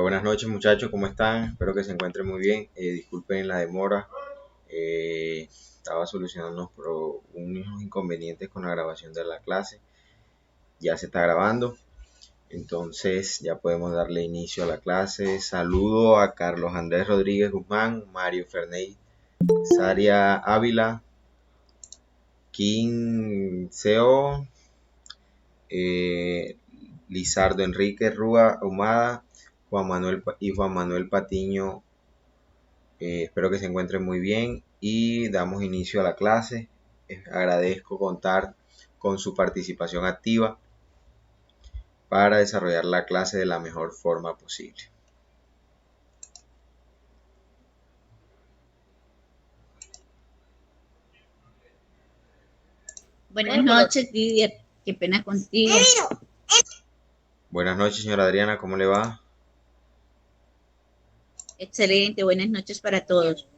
Buenas noches muchachos, ¿cómo están? Espero que se encuentren muy bien. Disculpen la demora. Estaba solucionando unos inconvenientes con la grabación de la clase. Ya se está grabando, entonces ya podemos darle inicio a la clase. Saludo a Carlos Andrés Rodríguez Guzmán, Mario Ferney, Saria Ávila, Kim Seo, Lizardo Enrique Rúa Humada, Juan Manuel Patiño. Espero que se encuentren muy bien y damos inicio a la clase. Agradezco contar con su participación activa para desarrollar la clase de la mejor forma posible. Buenas noches, Didier. Qué pena contigo. Buenas noches, señora Adriana, ¿cómo le va? Excelente, buenas noches para todos.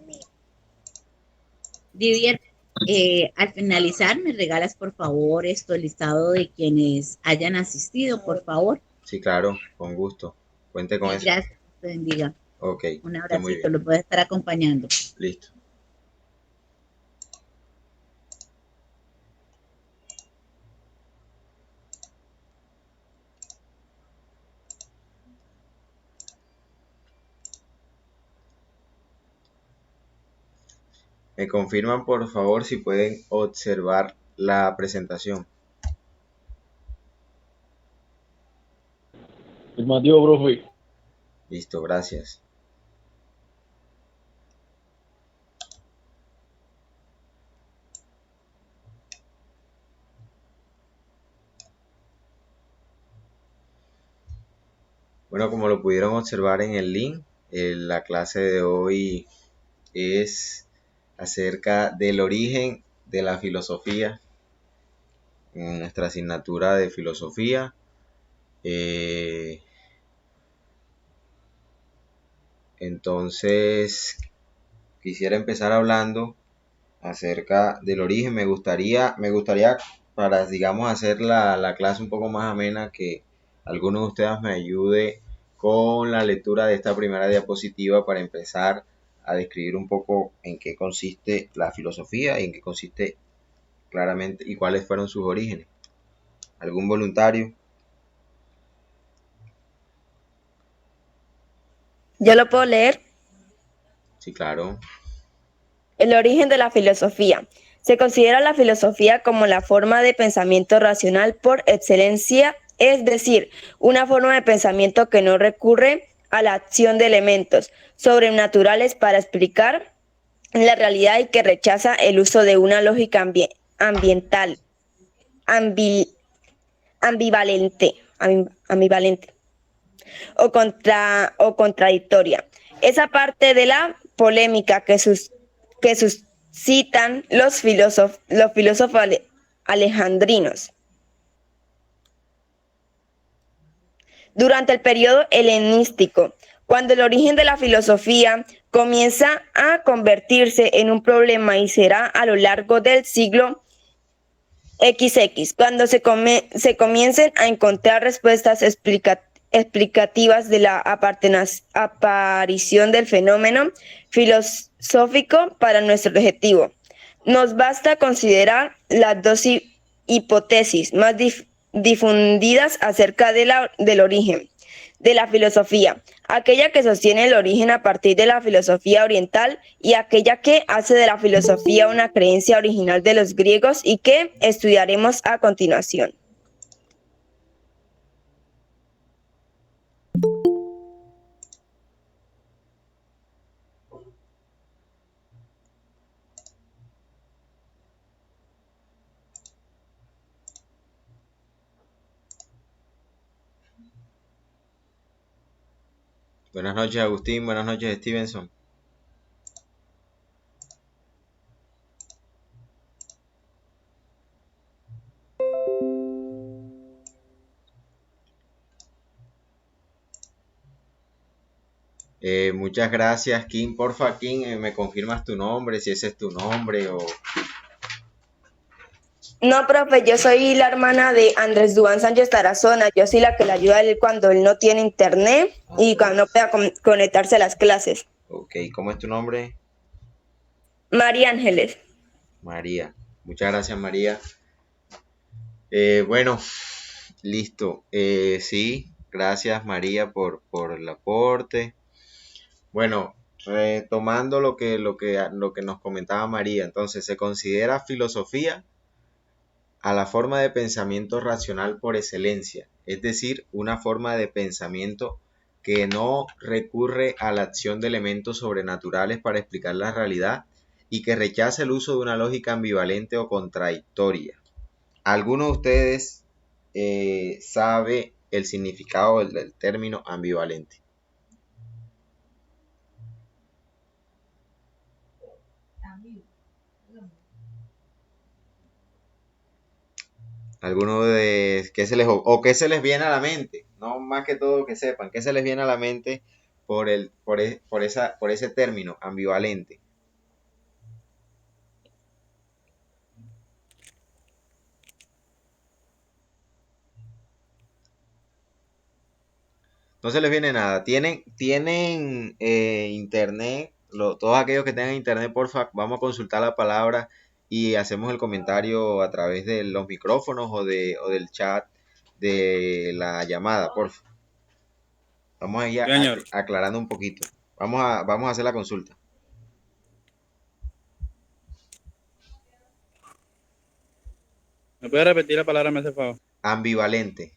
Didier, al finalizar, ¿me regalas por favor el listado de quienes hayan asistido, por favor? Sí, claro, con gusto. Cuente con Mil eso. gracias, te bendiga. Ok, Un está muy abracito, bien. los voy a estar acompañando. Listo. Me confirman por favor si pueden observar la presentación. Afirmativo, profe. Listo, gracias. Bueno, como lo pudieron observar en el link, la clase de hoy es acerca del origen de la filosofía en nuestra asignatura de filosofía. Entonces, quisiera empezar hablando acerca del origen. Me gustaría para, digamos, hacer la clase un poco más amena, que alguno de ustedes me ayude con la lectura de esta primera diapositiva para empezar a describir un poco en qué consiste la filosofía y en qué consiste claramente y cuáles fueron sus orígenes. ¿Algún voluntario? Yo lo puedo leer. Sí, claro. El origen de la filosofía. Se considera la filosofía como la forma de pensamiento racional por excelencia, es decir, una forma de pensamiento que no recurre a la acción de elementos sobrenaturales para explicar la realidad y que rechaza el uso de una lógica ambiental ambi- ambivalente o contradictoria. Esa parte de la polémica que suscitan los filósofos alejandrinos. Durante el periodo helenístico, cuando el origen de la filosofía comienza a convertirse en un problema y será a lo largo del siglo XX, cuando se comiencen a encontrar respuestas explicativas de la aparición del fenómeno filosófico para nuestro objetivo. Nos basta considerar las dos hipótesis más difundidas acerca del origen de la filosofía, aquella que sostiene el origen a partir de la filosofía oriental y aquella que hace de la filosofía una creencia original de los griegos y que estudiaremos a continuación. Buenas noches, Agustín. Buenas noches, Stevenson. Muchas gracias, Kim. Porfa, Kim, me confirmas tu nombre, si ese es tu nombre o... No, profe, yo soy la hermana de Andrés Duván Sánchez Tarazona. Yo soy la que le ayuda a él cuando él no tiene internet y cuando no pueda conectarse a las clases. Ok, ¿cómo es tu nombre? María Ángeles. María. Muchas gracias, María. Bueno, listo. Sí, gracias, María, por el aporte. Bueno, retomando lo que nos comentaba María, entonces se considera filosofía a la forma de pensamiento racional por excelencia, es decir, una forma de pensamiento que no recurre a la acción de elementos sobrenaturales para explicar la realidad y que rechaza el uso de una lógica ambivalente o contradictoria. ¿Alguno de ustedes sabe el significado del término ambivalente? ¿Alguno de qué se les o qué se les viene a la mente? No más que todo que sepan qué se les viene a la mente por ese término ambivalente. No se les viene nada. Tienen internet. Todos aquellos que tengan internet, porfa, vamos a consultar la palabra y hacemos el comentario a través de los micrófonos o del chat de la llamada, porfa. Vamos a ir Señor, aclarando un poquito. Vamos a hacer la consulta. ¿me puede repetir la palabra, me hace favor? Ambivalente.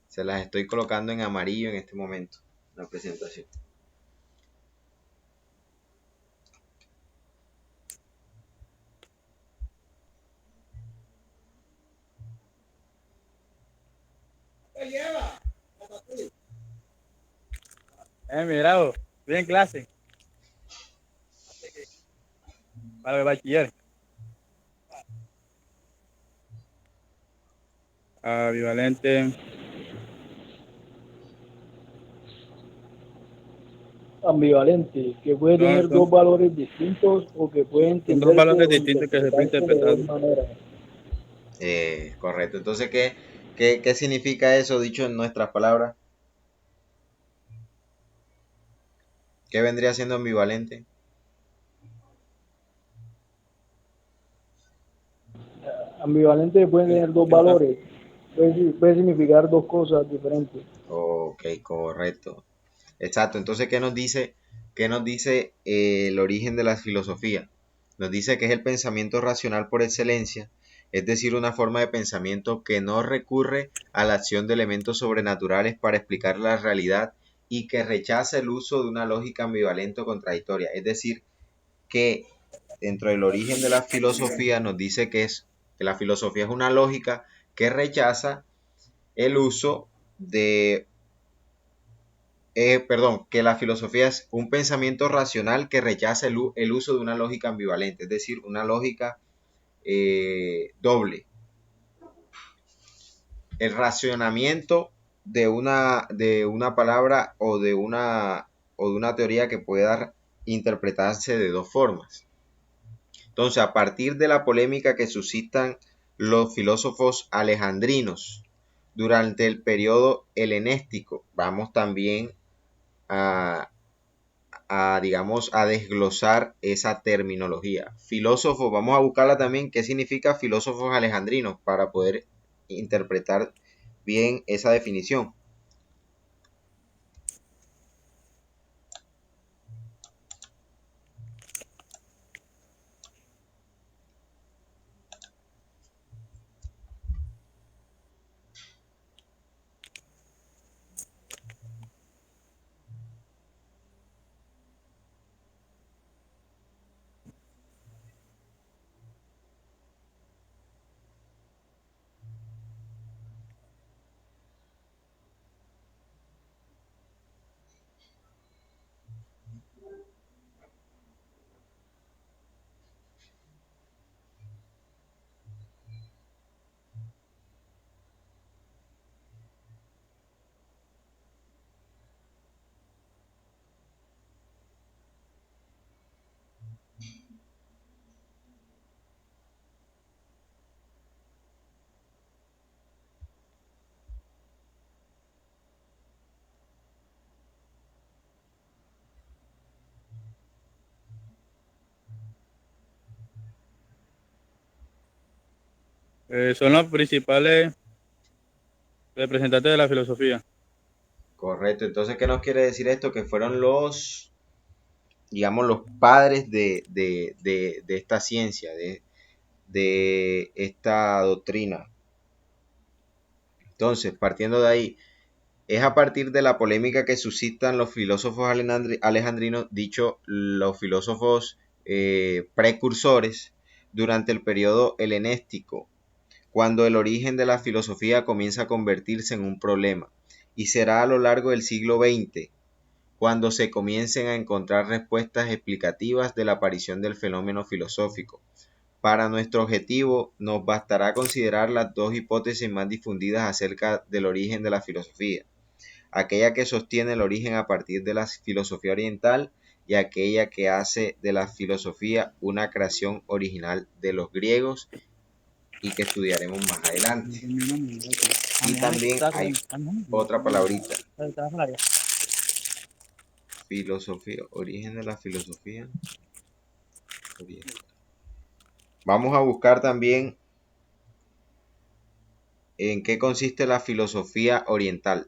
Se las estoy colocando en amarillo en este momento, la presentación. Mira, vos, estoy en clase para el bachiller. Ambivalente. Ambivalente, que puede Son, tener son, dos valores distintos o que puede son dos entenderse valores o distintos que se pueden interpretarse de interpretar. dos maneras. Correcto. Entonces, ¿qué significa eso dicho en nuestras palabras? ¿Qué vendría siendo ambivalente? Ambivalente puede Que, tener dos que está- valores, puede significar dos cosas diferentes. Ok, correcto. Exacto. Entonces, ¿qué nos dice el origen de la filosofía? Nos dice que es el pensamiento racional por excelencia, es decir, una forma de pensamiento que no recurre a la acción de elementos sobrenaturales para explicar la realidad y que rechaza el uso de una lógica ambivalente o contradictoria. Es decir, que dentro del origen de la filosofía nos dice que la filosofía es una lógica que rechaza el uso de perdón, que la filosofía es un pensamiento racional que rechaza el uso de una lógica ambivalente, es decir, una lógica doble. El racionamiento de una palabra o de una teoría que pueda interpretarse de dos formas. Entonces, a partir de la polémica que suscitan los filósofos alejandrinos durante el periodo helenístico, vamos también a, digamos, a desglosar esa terminología. Filósofos, vamos a buscarla también, qué significa filósofos alejandrinos para poder interpretar bien esa definición. Son los principales representantes de la filosofía. Correcto. Entonces, ¿qué nos quiere decir esto? Que fueron digamos, los padres de esta ciencia, de esta doctrina. Entonces, partiendo de ahí, es a partir de la polémica que suscitan los filósofos alejandrinos, dicho los filósofos precursores, durante el periodo helenístico, cuando el origen de la filosofía comienza a convertirse en un problema, y será a lo largo del siglo XX cuando se comiencen a encontrar respuestas explicativas de la aparición del fenómeno filosófico. Para nuestro objetivo nos bastará considerar las dos hipótesis más difundidas acerca del origen de la filosofía: aquella que sostiene el origen a partir de la filosofía oriental y aquella que hace de la filosofía una creación original de los griegos y que estudiaremos más adelante. Y también hay otra palabrita: filosofía, origen de la filosofía oriental. Vamos a buscar también en qué consiste la filosofía oriental.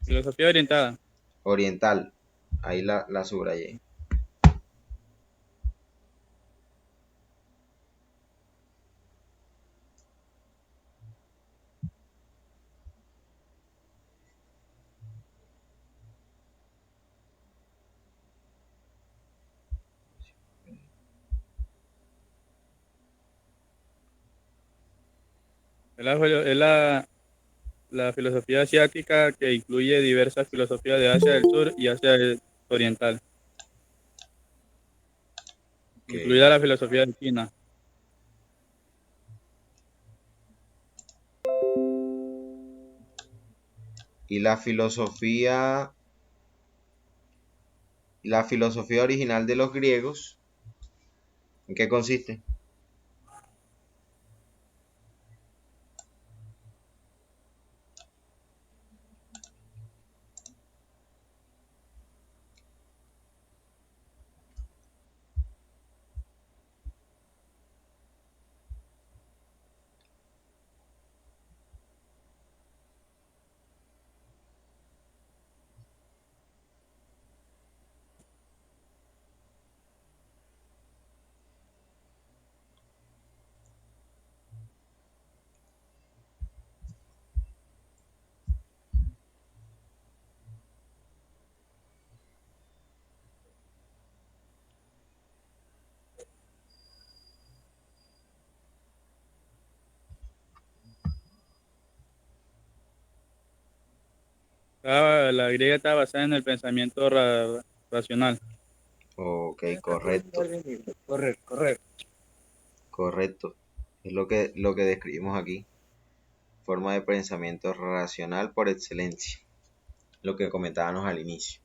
Filosofía orientada. Oriental, ahí la subrayé. Es la filosofía asiática que incluye diversas filosofías de Asia del Sur y Asia Oriental, incluida Okay. la filosofía de China. Y la filosofía original de los griegos, ¿en qué consiste? La griega está basada en el pensamiento racional. Ok, correcto, correcto. Es lo que describimos aquí. Forma de pensamiento racional por excelencia. Lo que comentábamos al inicio.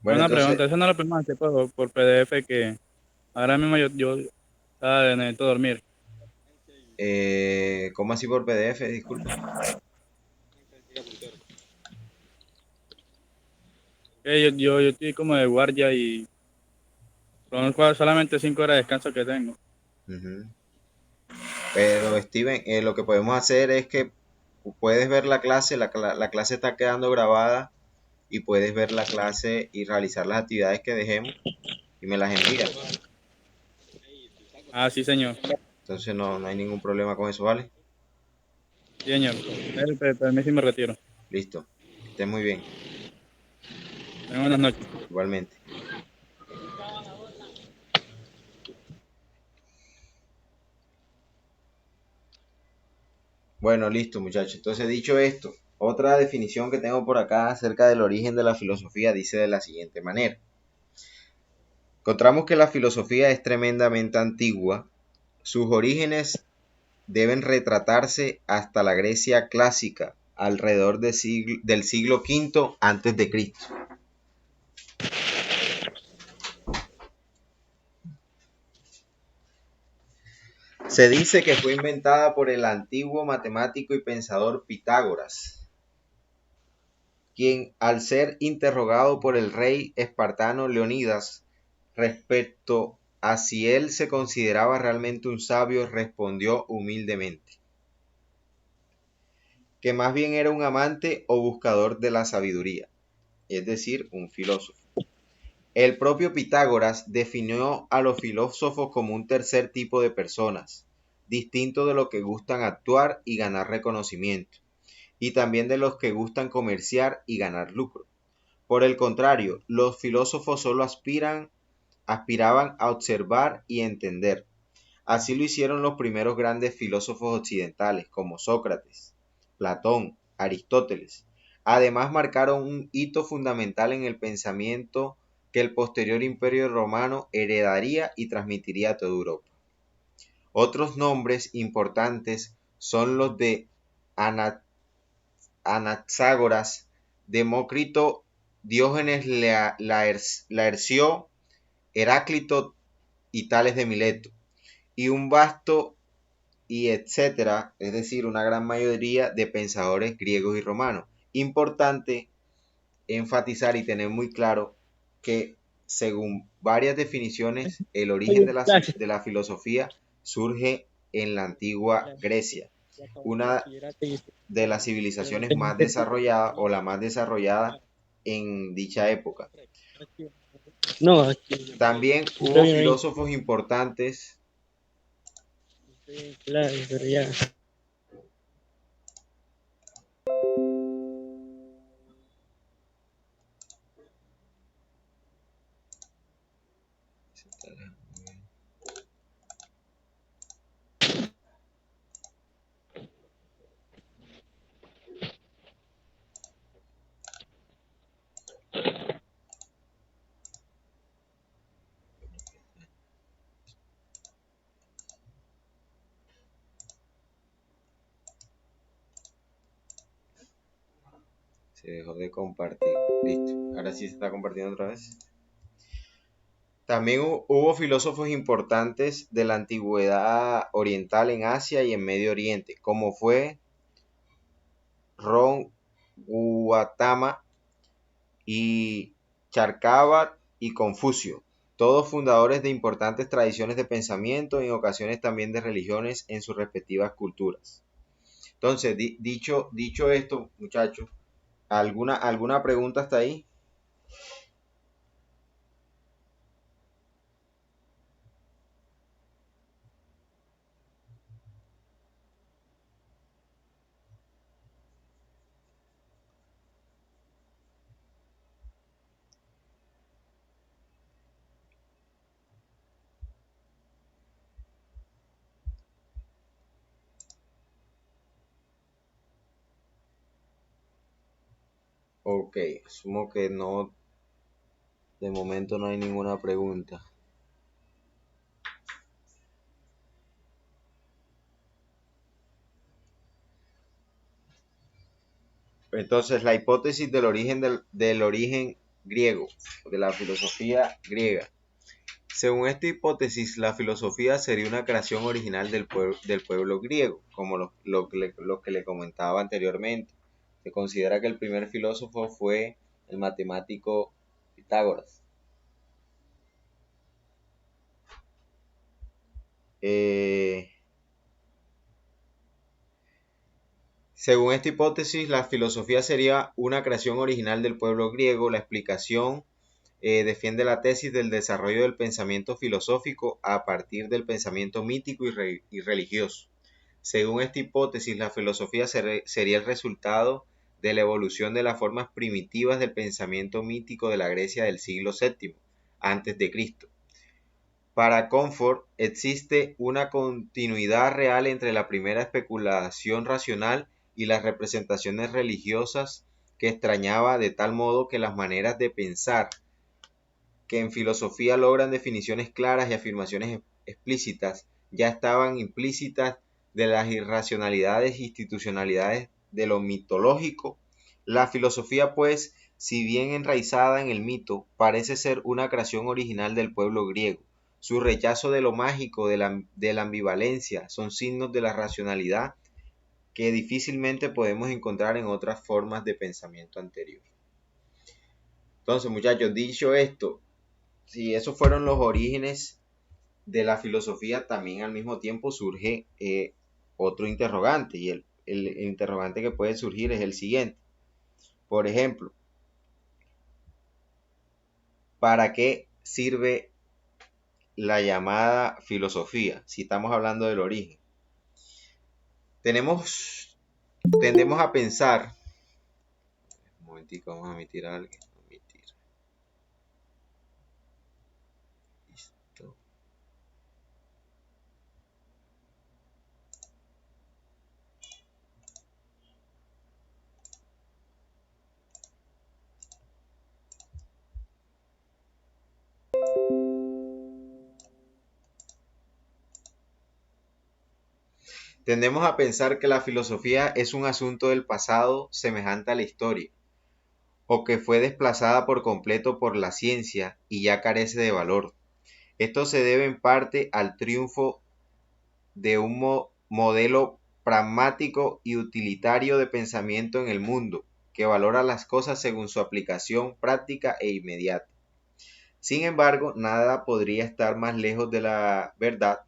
Bueno, Una entonces, pregunta, eso no lo podemos hacer por PDF, que ahora mismo yo necesito dormir. ¿cómo así por PDF? Disculpa. Yo estoy como de guardia y son solamente 5 horas de descanso que tengo. Ujú. Pero Steven, lo que podemos hacer es que puedes ver la clase, la clase está quedando grabada y puedes ver la clase y realizar las actividades que dejemos y me las envías. Ah, sí, señor. Entonces no hay ningún problema con eso, ¿vale? Sí, señor. Permiso y me retiro. Listo. Que estés muy bien. Buenas noches. Igualmente. Bueno, listo, muchachos. Entonces, dicho esto, otra definición que tengo por acá acerca del origen de la filosofía dice de la siguiente manera. Encontramos que la filosofía es tremendamente antigua. Sus orígenes deben retratarse hasta la Grecia clásica, alrededor del siglo V antes de Cristo. Se dice que fue inventada por el antiguo matemático y pensador Pitágoras. quien al ser interrogado por el rey espartano Leonidas respecto a si él se consideraba realmente un sabio, respondió humildemente que más bien era un amante o buscador de la sabiduría, es decir, un filósofo. El propio Pitágoras definió a los filósofos como un tercer tipo de personas, distinto de los que gustan actuar y ganar reconocimiento, y también de los que gustan comerciar y ganar lucro. Por el contrario, los filósofos solo aspiraban a observar y entender. Así lo hicieron los primeros grandes filósofos occidentales, como Sócrates, Platón, Aristóteles. Además, marcaron un hito fundamental en el pensamiento que el posterior imperio romano heredaría y transmitiría a toda Europa. Otros nombres importantes son los de Anaxágoras, Demócrito, Diógenes Laercio, Heráclito y Tales de Mileto, y un vasto y etcétera, es decir, una gran mayoría de pensadores griegos y romanos. Importante enfatizar y tener muy claro que según varias definiciones, el origen de la filosofía surge en la antigua Grecia, una de las civilizaciones más desarrolladas o la más desarrollada en dicha época. No, También hubo filósofos importantes. claro, pero ya. Se dejó de compartir. Listo. Ahora sí se está compartiendo otra vez. También hubo filósofos importantes de la antigüedad oriental en Asia y en Medio Oriente, como fue Ron Gautama y Charcavath y Confucio, todos fundadores de importantes tradiciones de pensamiento y en ocasiones también de religiones en sus respectivas culturas. Entonces, dicho esto, muchachos, ¿alguna pregunta hasta ahí? Ok, asumo que no, de momento no hay ninguna pregunta. Entonces, la hipótesis del origen griego, de la filosofía griega. Según esta hipótesis, la filosofía sería una creación original del pueblo griego, como lo que le comentaba anteriormente. Se considera que el primer filósofo fue el matemático Pitágoras. Según esta hipótesis, la filosofía sería una creación original del pueblo griego. La explicación defiende la tesis del desarrollo del pensamiento filosófico a partir del pensamiento mítico y religioso. Según esta hipótesis, la filosofía sería el resultado de la evolución de las formas primitivas del pensamiento mítico de la Grecia del siglo VII a.C. Para Comfort, existe una continuidad real entre la primera especulación racional y las representaciones religiosas que extrañaba de tal modo que las maneras de pensar que en filosofía logran definiciones claras y afirmaciones explícitas ya estaban implícitas de las irracionalidades e institucionalidades de lo mitológico. La filosofía, pues, si bien enraizada en el mito, parece ser una creación original del pueblo griego. Su rechazo de lo mágico, de la ambivalencia, son signos de la racionalidad que difícilmente podemos encontrar en otras formas de pensamiento anterior. Entonces, muchachos, dicho esto, si esos fueron los orígenes de la filosofía, también al mismo tiempo surge otro interrogante, y el interrogante que puede surgir es el siguiente. Por ejemplo, ¿para qué sirve la llamada filosofía? Si estamos hablando del origen. Tendemos a pensar, un momentico, vamos a omitir algo. Listo. Tendemos a pensar que la filosofía es un asunto del pasado semejante a la historia, o que fue desplazada por completo por la ciencia y ya carece de valor. Esto se debe en parte al triunfo de un modelo pragmático y utilitario de pensamiento en el mundo, que valora las cosas según su aplicación práctica e inmediata. Sin embargo, nada podría estar más lejos de la verdad.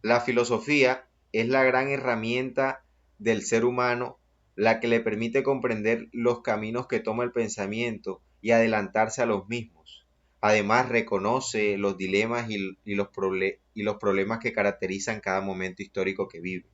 La filosofía es la gran herramienta del ser humano, la que le permite comprender los caminos que toma el pensamiento y adelantarse a los mismos. Además, reconoce los dilemas y los problemas que caracterizan cada momento histórico que vive.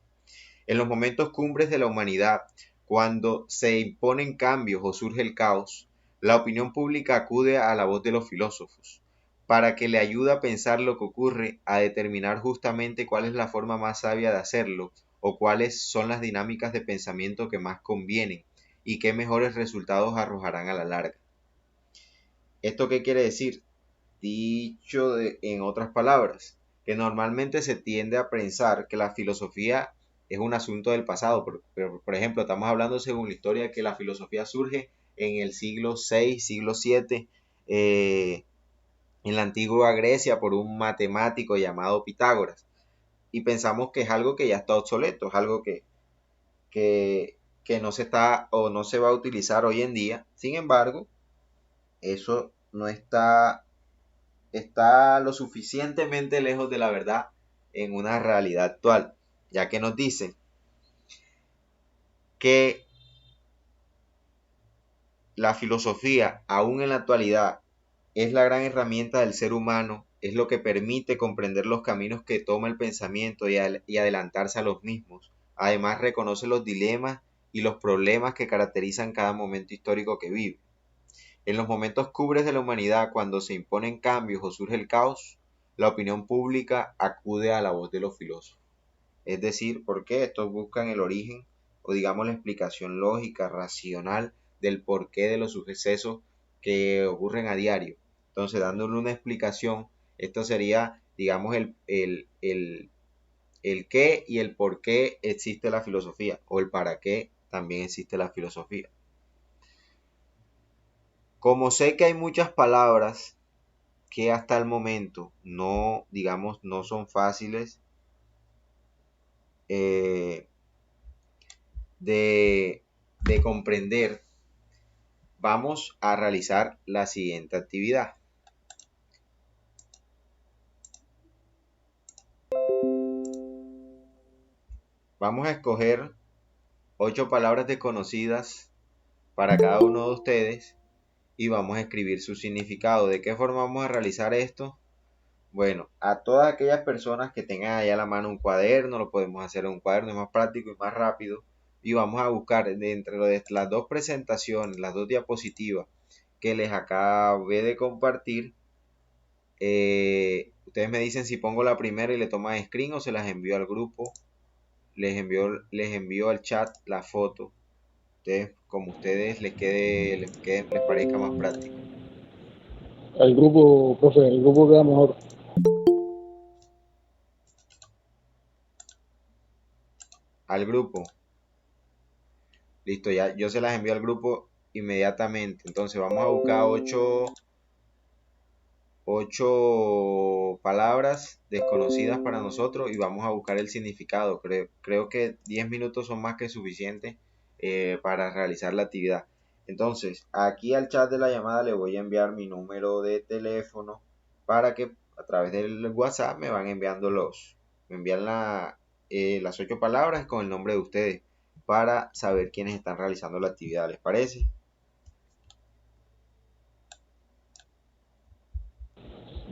En los momentos cumbres de la humanidad, cuando se imponen cambios o surge el caos, la opinión pública acude a la voz de los filósofos, para que le ayude a pensar lo que ocurre, a determinar justamente cuál es la forma más sabia de hacerlo, o cuáles son las dinámicas de pensamiento que más convienen, y qué mejores resultados arrojarán a la larga. ¿Esto qué quiere decir? Dicho en otras palabras, que normalmente se tiende a pensar que la filosofía es un asunto del pasado. Por ejemplo, estamos hablando según la historia que la filosofía surge en el siglo VI, siglo VII, en la antigua Grecia por un matemático llamado Pitágoras. Y pensamos que es algo que ya está obsoleto, es algo que no se está o no se va a utilizar hoy en día. Sin embargo, eso no está lo suficientemente lejos de la verdad en una realidad actual, ya que nos dicen que la filosofía, aún en la actualidad, es la gran herramienta del ser humano, es lo que permite comprender los caminos que toma el pensamiento y adelantarse a los mismos. Además, reconoce los dilemas y los problemas que caracterizan cada momento histórico que vive. En los momentos cumbres de la humanidad, cuando se imponen cambios o surge el caos, la opinión pública acude a la voz de los filósofos. Es decir, ¿por qué? Estos buscan el origen o digamos la explicación lógica, racional del porqué de los sucesos que ocurren a diario. Entonces, dándole una explicación, esto sería, digamos, el qué y el por qué existe la filosofía, o el para qué también existe la filosofía. Como sé que hay muchas palabras que hasta el momento no, digamos, no son fáciles de, de comprender, vamos a realizar la siguiente actividad. Vamos a escoger 8 palabras desconocidas para cada uno de ustedes y vamos a escribir su significado. ¿De qué forma vamos a realizar esto? Bueno, a todas aquellas personas que tengan allá a la mano un cuaderno, lo podemos hacer en un cuaderno, es más práctico y más rápido. Y vamos a buscar entre las dos presentaciones, las dos diapositivas que les acabé de compartir. Ustedes me dicen si pongo la primera y le toman screen o se las envío al grupo. Les envío al chat la foto. Ustedes, como ustedes les parezca más práctico. El grupo, profe, el grupo queda mejor. Al grupo. Listo, ya yo se las envío al grupo inmediatamente. Entonces vamos a buscar 8 palabras desconocidas para nosotros y vamos a buscar el significado. Creo que 10 minutos son más que suficientes para realizar la actividad. Entonces, aquí al chat de la llamada le voy a enviar mi número de teléfono para que a través del WhatsApp me envían las 8 palabras con el nombre de ustedes para saber quiénes están realizando la actividad. ¿Les parece?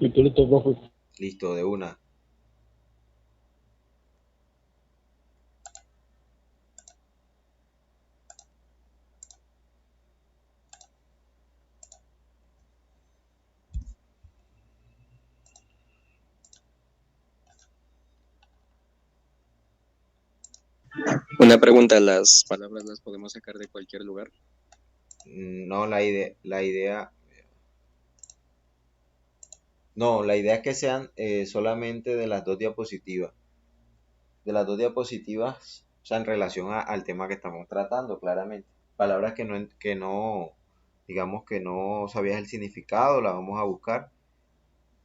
Listo, listo, profe. Listo, de una. Una pregunta, ¿las palabras las podemos sacar de cualquier lugar? No, la idea es que sean solamente de las dos diapositivas. De las dos diapositivas, o sea, en relación al tema que estamos tratando, claramente. Palabras digamos que no sabías el significado, las vamos a buscar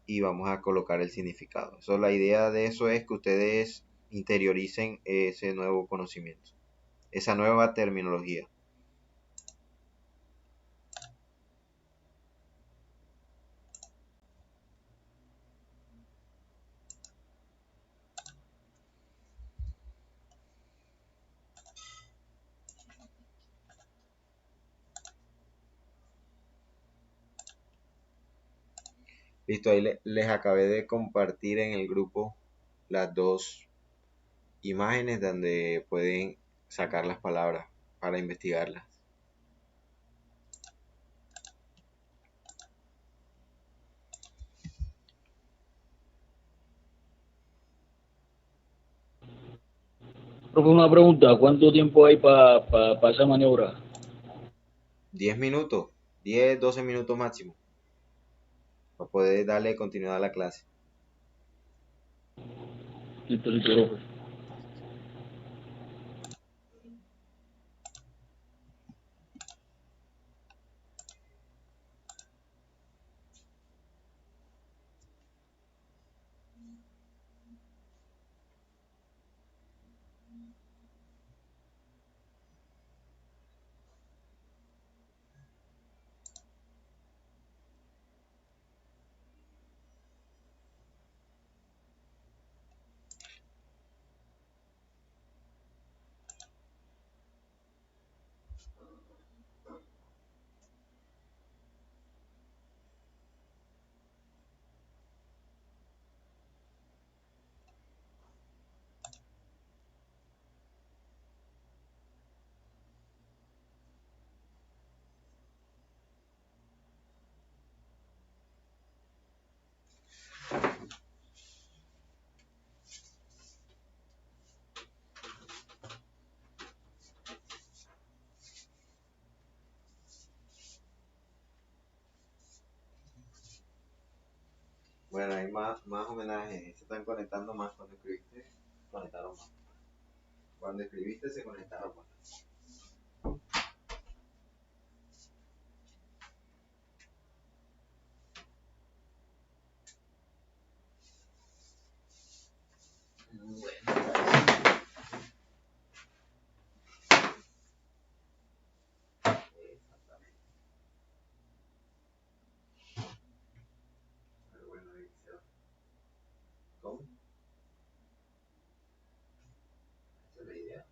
y vamos a colocar el significado. Eso, la idea de eso es que ustedes interioricen ese nuevo conocimiento, esa nueva terminología. Listo, ahí les acabé de compartir en el grupo las dos imágenes donde pueden sacar las palabras para investigarlas. Profe, una pregunta, ¿cuánto tiempo hay para esa maniobra? 10 minutos, 10, 12 minutos máximo, para poder darle continuidad a la clase. Listo, listo, profe. Bueno, hay más homenajes. Se están conectando más cuando escribiste. Conectaron más. Cuando escribiste se conectaron más. Exactamente. Pero bueno, ahí se va. ¿Cómo? Esa es la idea.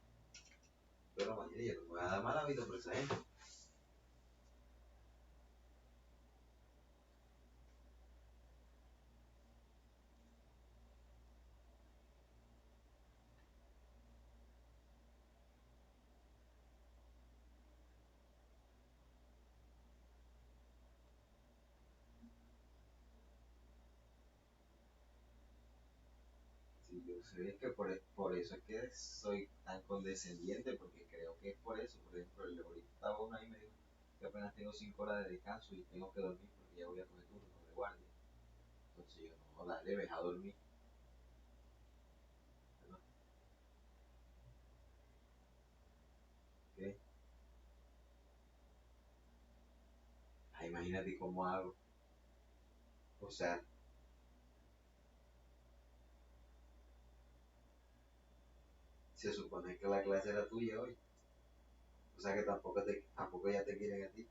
Pero mañana yo no voy a dar mala vida por esa gente. Sí, yo sé que por eso es que soy tan condescendiente, porque creo que es por eso. Por ejemplo, ahorita estaba uno ahí y me dijo que apenas tengo 5 horas de descanso y tengo que dormir porque ya voy a coger turno de guardia. Entonces yo, no, dale, ves a dormir. ¿No? ¿Qué? Ah, imagínate cómo hago. O sea, se supone que la clase era tuya hoy. O sea que tampoco ya te quieren a ti.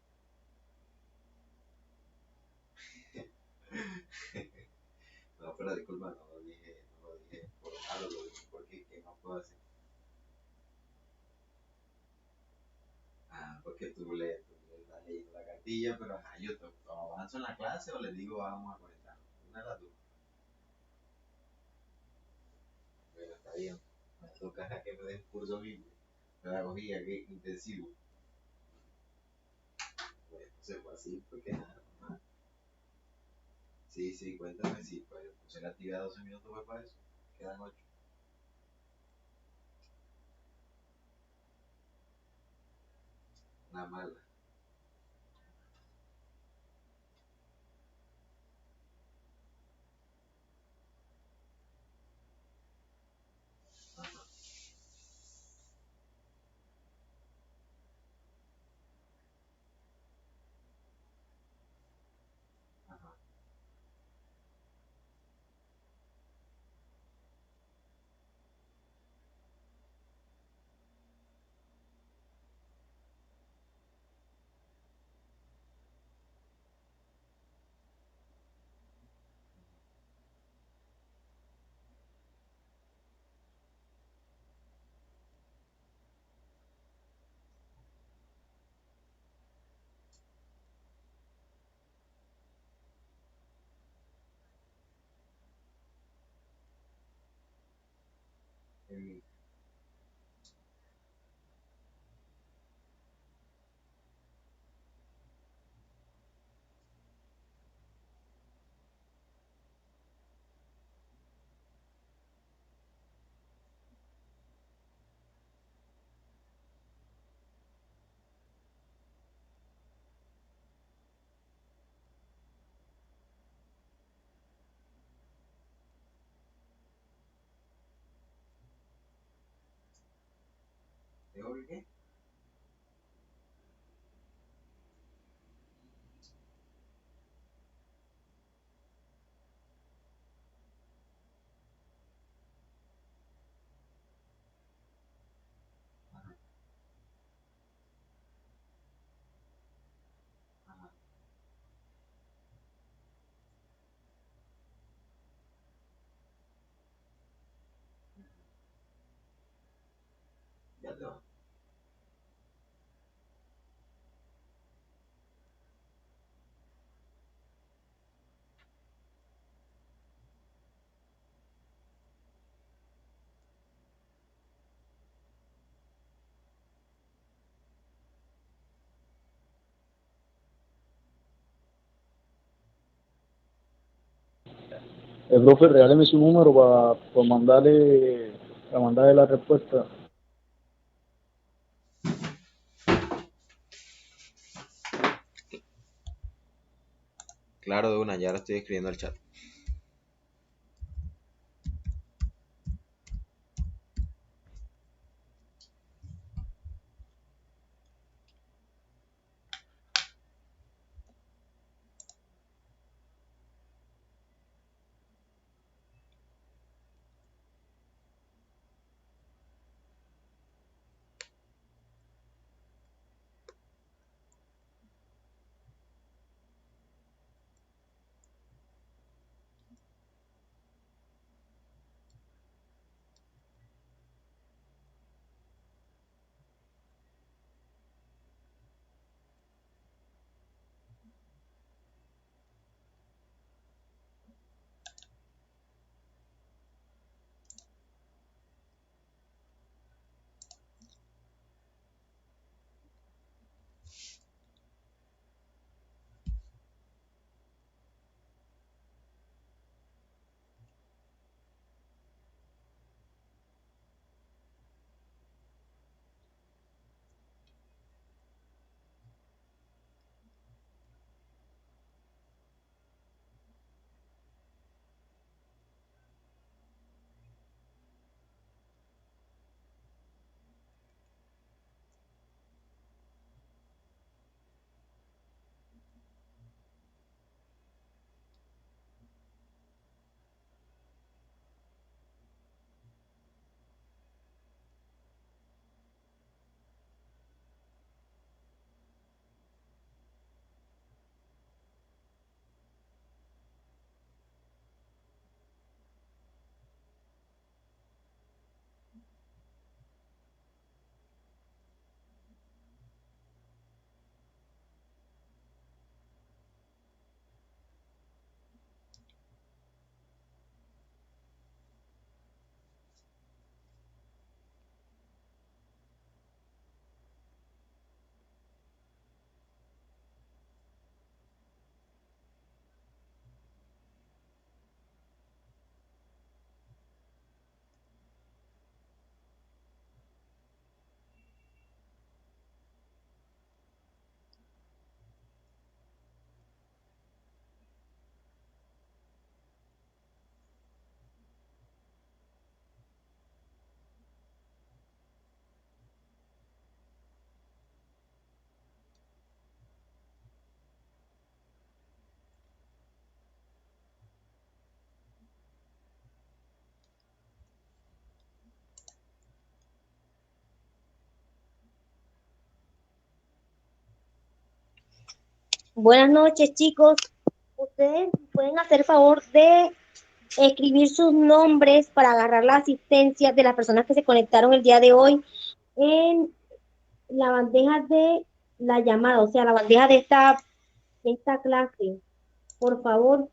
No, pero disculpa, no lo dije por malo, lo dije porque ¿qué más puedo hacer? Ah, porque tú le estás leyendo la cartilla, pero ajá, yo avanzo en la clase o les digo vamos a conectarnos. Una de las dos. Bueno, está bien. Me toca que me den curso bíblico. Pedagogía, que intensivo. Bueno, se fue así, porque nada, más. Sí, sí, cuéntame, sí, pues puse la actividad 12 minutos fue para eso. Quedan 8. Una mala. Ajá, ajá. En mi- ¿Tengo que qué? Ajá, ajá. Ya te va. Profe, regáleme su número para mandarle la respuesta. Claro, de una, ya lo estoy escribiendo al chat. Buenas noches, chicos. Ustedes pueden hacer favor de escribir sus nombres para agarrar la asistencia de las personas que se conectaron el día de hoy en la bandeja de la llamada, o sea, la bandeja de esta clase. Por favor.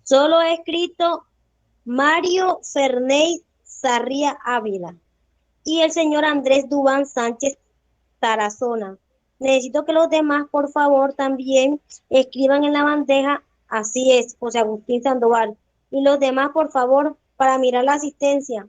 Solo he escrito Mario Ferney Sarria Ávila y el señor Andrés Dubán Sánchez Tarazona. Necesito que los demás, por favor, también escriban en la bandeja, así es, José Agustín Sandoval. Y los demás, por favor, para mirar la asistencia.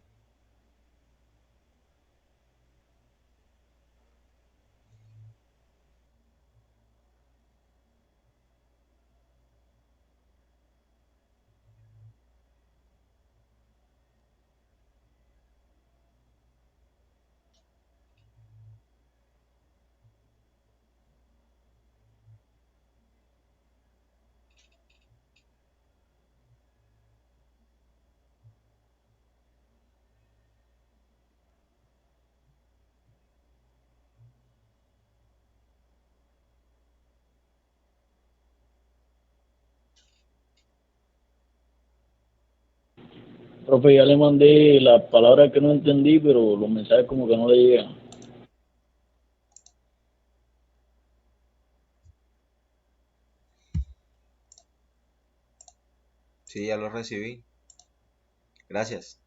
Profe, ya le mandé las palabras que no entendí, pero los mensajes como que no le llegan. Sí, ya lo recibí. Gracias.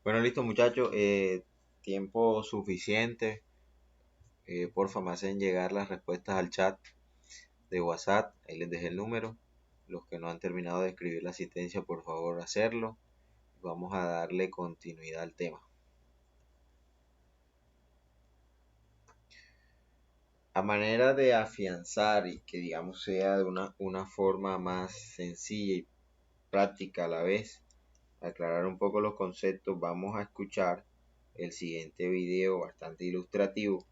Bueno, listo muchachos, tiempo suficiente. Porfa, me hacen llegar las respuestas al chat de WhatsApp. Ahí les dejé el número. Los que no han terminado de escribir la asistencia, por favor, hacerlo. Vamos a darle continuidad al tema. A manera de afianzar y que digamos sea de una forma más sencilla y práctica a la vez, aclarar un poco los conceptos, vamos a escuchar el siguiente video bastante ilustrativo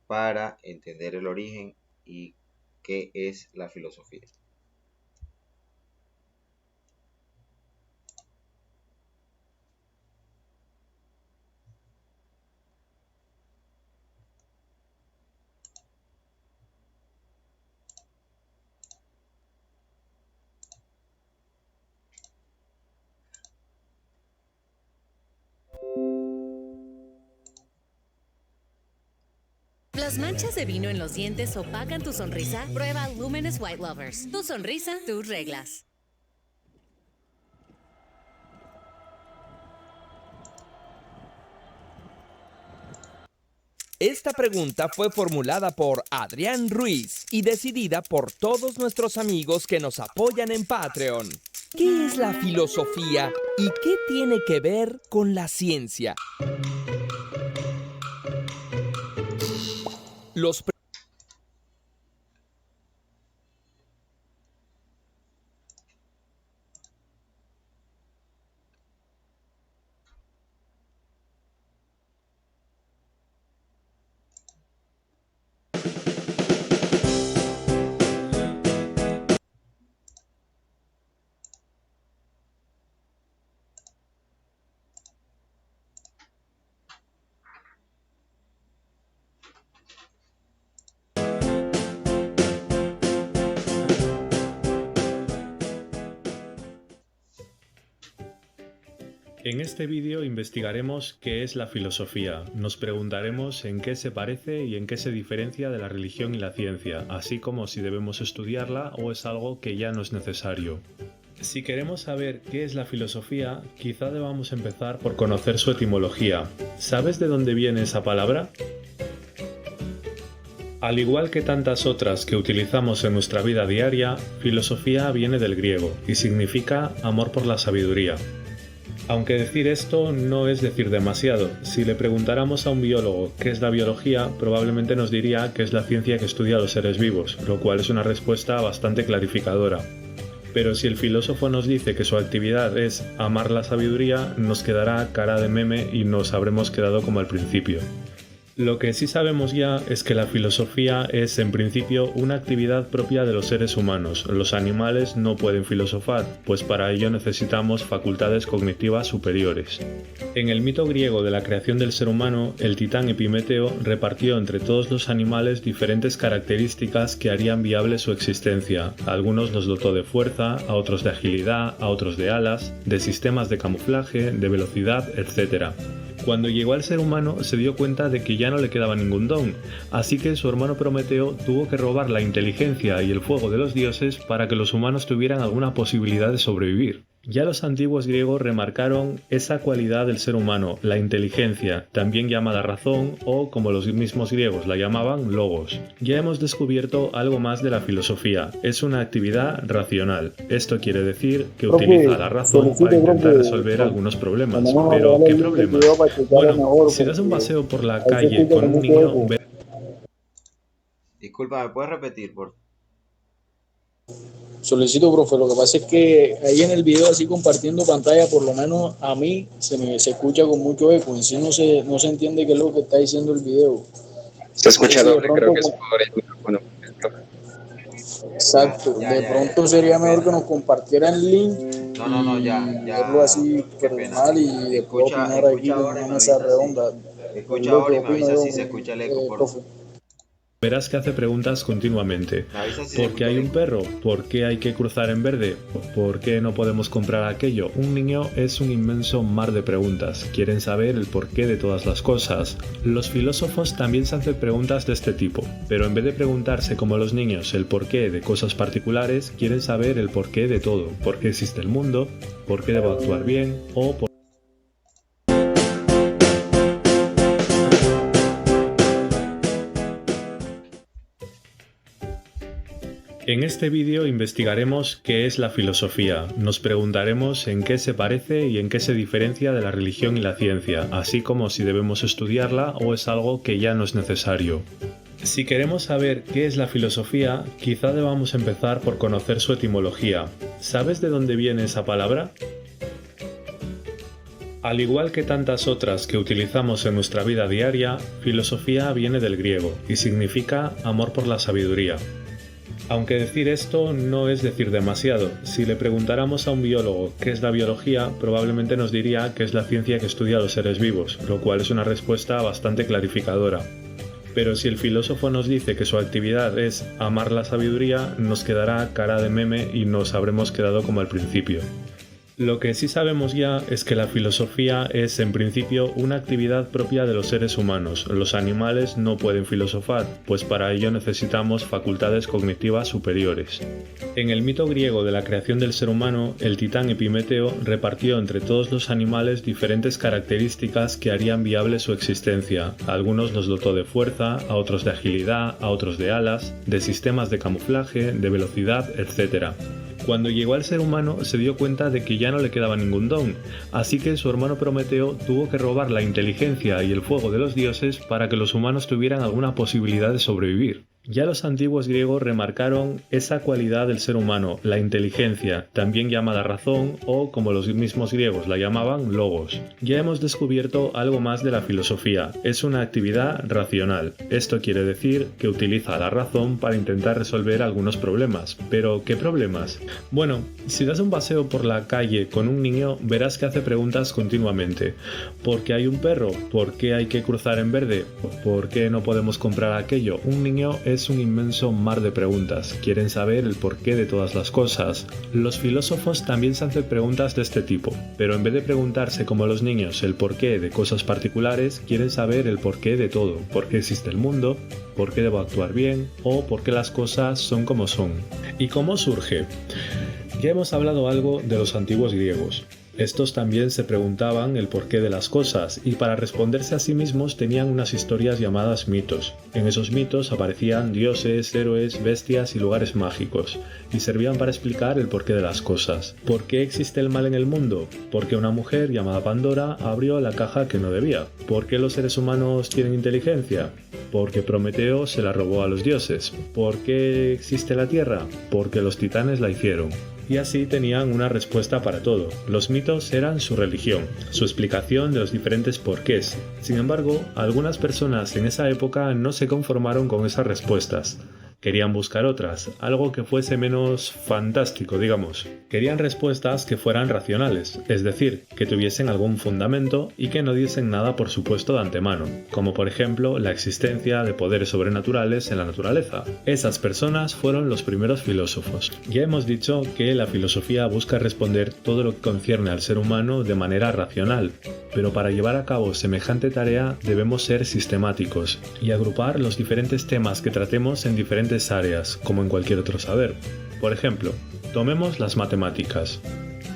para entender el origen y qué es la filosofía. ¿Las manchas de vino en los dientes opacan tu sonrisa? Prueba Luminous White Lovers. Tu sonrisa, tus reglas. Esta pregunta fue formulada por Adrián Ruiz y decidida por todos nuestros amigos que nos apoyan en Patreon. ¿Qué es la filosofía y qué tiene que ver con la ciencia? En este vídeo investigaremos qué es la filosofía, nos preguntaremos en qué se parece y en qué se diferencia de la religión y la ciencia, así como si debemos estudiarla o es algo que ya no es necesario. Si queremos saber qué es la filosofía, quizá debamos empezar por conocer su etimología. ¿Sabes de dónde viene esa palabra? Al igual que tantas otras que utilizamos en nuestra vida diaria, filosofía viene del griego y significa amor por la sabiduría. Aunque decir esto no es decir demasiado. Si le preguntáramos a un biólogo qué es la biología, probablemente nos diría que es la ciencia que estudia a los seres vivos, lo cual es una respuesta bastante clarificadora. Pero si el filósofo nos dice que su actividad es amar la sabiduría, nos quedará cara de meme y nos habremos quedado como al principio. Lo que sí sabemos ya es que la filosofía es, en principio, una actividad propia de los seres humanos. Los animales no pueden filosofar, pues para ello necesitamos facultades cognitivas superiores. En el mito griego de la creación del ser humano, el titán Epimeteo repartió entre todos los animales diferentes características que harían viable su existencia. A algunos los dotó de fuerza, a otros de agilidad, a otros de alas, de sistemas de camuflaje, de velocidad, etc. Cuando llegó al ser humano se dio cuenta de que ya no le quedaba ningún don, así que su hermano Prometeo tuvo que robar la inteligencia y el fuego de los dioses para que los humanos tuvieran alguna posibilidad de sobrevivir. Ya los antiguos griegos remarcaron esa cualidad del ser humano, la inteligencia, también llamada razón o, como los mismos griegos la llamaban, logos. Ya hemos descubierto algo más de la filosofía, es una actividad racional. Esto quiere decir que utiliza la razón para intentar resolver algunos problemas. Pero, ¿qué problemas? Bueno, si das un paseo por la calle con un niño... Disculpa, ¿me puedes repetir, por favor? Solicito, profe, lo que pasa es que ahí en el video, así compartiendo pantalla, por lo menos a mí se escucha con mucho eco. En sí no se entiende qué es lo que está diciendo el video. Se escucha doble, creo que es por el micrófono. Exacto, de pronto sería mejor que nos compartiera el link. No, ya. Verlo así personal y después opinar aquí en una mesa redonda. Escucha ahora y me avisa si se escucha el eco, por favor. Verás que hace preguntas continuamente. ¿Por qué hay un perro? ¿Por qué hay que cruzar en verde? ¿Por qué no podemos comprar aquello? Un niño es un inmenso mar de preguntas. Quieren saber el porqué de todas las cosas. Los filósofos también se hacen preguntas de este tipo, pero en vez de preguntarse como los niños el porqué de cosas particulares, quieren saber el porqué de todo. ¿Por qué existe el mundo? ¿Por qué debo actuar bien? O por... En este vídeo investigaremos qué es la filosofía, nos preguntaremos en qué se parece y en qué se diferencia de la religión y la ciencia, así como si debemos estudiarla o es algo que ya no es necesario. Si queremos saber qué es la filosofía, quizá debamos empezar por conocer su etimología. ¿Sabes de dónde viene esa palabra? Al igual que tantas otras que utilizamos en nuestra vida diaria, filosofía viene del griego y significa amor por la sabiduría. Aunque decir esto no es decir demasiado. Si le preguntáramos a un biólogo qué es la biología, probablemente nos diría que es la ciencia que estudia a los seres vivos, lo cual es una respuesta bastante clarificadora. Pero si el filósofo nos dice que su actividad es amar la sabiduría, nos quedará cara de meme y nos habremos quedado como al principio. Lo que sí sabemos ya es que la filosofía es, en principio, una actividad propia de los seres humanos. Los animales no pueden filosofar, pues para ello necesitamos facultades cognitivas superiores. En el mito griego de la creación del ser humano, el titán Epimeteo repartió entre todos los animales diferentes características que harían viable su existencia. A algunos los dotó de fuerza, a otros de agilidad, a otros de alas, de sistemas de camuflaje, de velocidad, etc. Cuando llegó al ser humano se dio cuenta de que ya no le quedaba ningún don, así que su hermano Prometeo tuvo que robar la inteligencia y el fuego de los dioses para que los humanos tuvieran alguna posibilidad de sobrevivir. Ya los antiguos griegos remarcaron esa cualidad del ser humano, la inteligencia, también llamada razón o, como los mismos griegos la llamaban, logos. Ya hemos descubierto algo más de la filosofía, es una actividad racional. Esto quiere decir que utiliza la razón para intentar resolver algunos problemas. ¿Pero qué problemas? Bueno, si das un paseo por la calle con un niño, verás que hace preguntas continuamente. ¿Por qué hay un perro? ¿Por qué hay que cruzar en verde? ¿Por qué no podemos comprar aquello? Un niño es un inmenso mar de preguntas. Quieren saber el porqué de todas las cosas. Los filósofos también se hacen preguntas de este tipo, pero en vez de preguntarse como los niños el porqué de cosas particulares, quieren saber el porqué de todo. ¿Por qué existe el mundo? ¿Por qué debo actuar bien? ¿O por qué las cosas son como son? ¿Y cómo surge? Ya hemos hablado algo de los antiguos griegos. Estos también se preguntaban el porqué de las cosas y para responderse a sí mismos tenían unas historias llamadas mitos. En esos mitos aparecían dioses, héroes, bestias y lugares mágicos y servían para explicar el porqué de las cosas. ¿Por qué existe el mal en el mundo? Porque una mujer llamada Pandora abrió la caja que no debía. ¿Por qué los seres humanos tienen inteligencia? Porque Prometeo se la robó a los dioses. ¿Por qué existe la Tierra? Porque los titanes la hicieron. Y así tenían una respuesta para todo. Los mitos eran su religión, su explicación de los diferentes porqués. Sin embargo, algunas personas en esa época no se conformaron con esas respuestas. Querían buscar otras, algo que fuese menos fantástico, digamos. Querían respuestas que fueran racionales, es decir, que tuviesen algún fundamento y que no diesen nada por supuesto de antemano, como por ejemplo la existencia de poderes sobrenaturales en la naturaleza. Esas personas fueron los primeros filósofos. Ya hemos dicho que la filosofía busca responder todo lo que concierne al ser humano de manera racional, pero para llevar a cabo semejante tarea debemos ser sistemáticos y agrupar los diferentes temas que tratemos en diferentes áreas, como en cualquier otro saber. Por ejemplo, tomemos las matemáticas.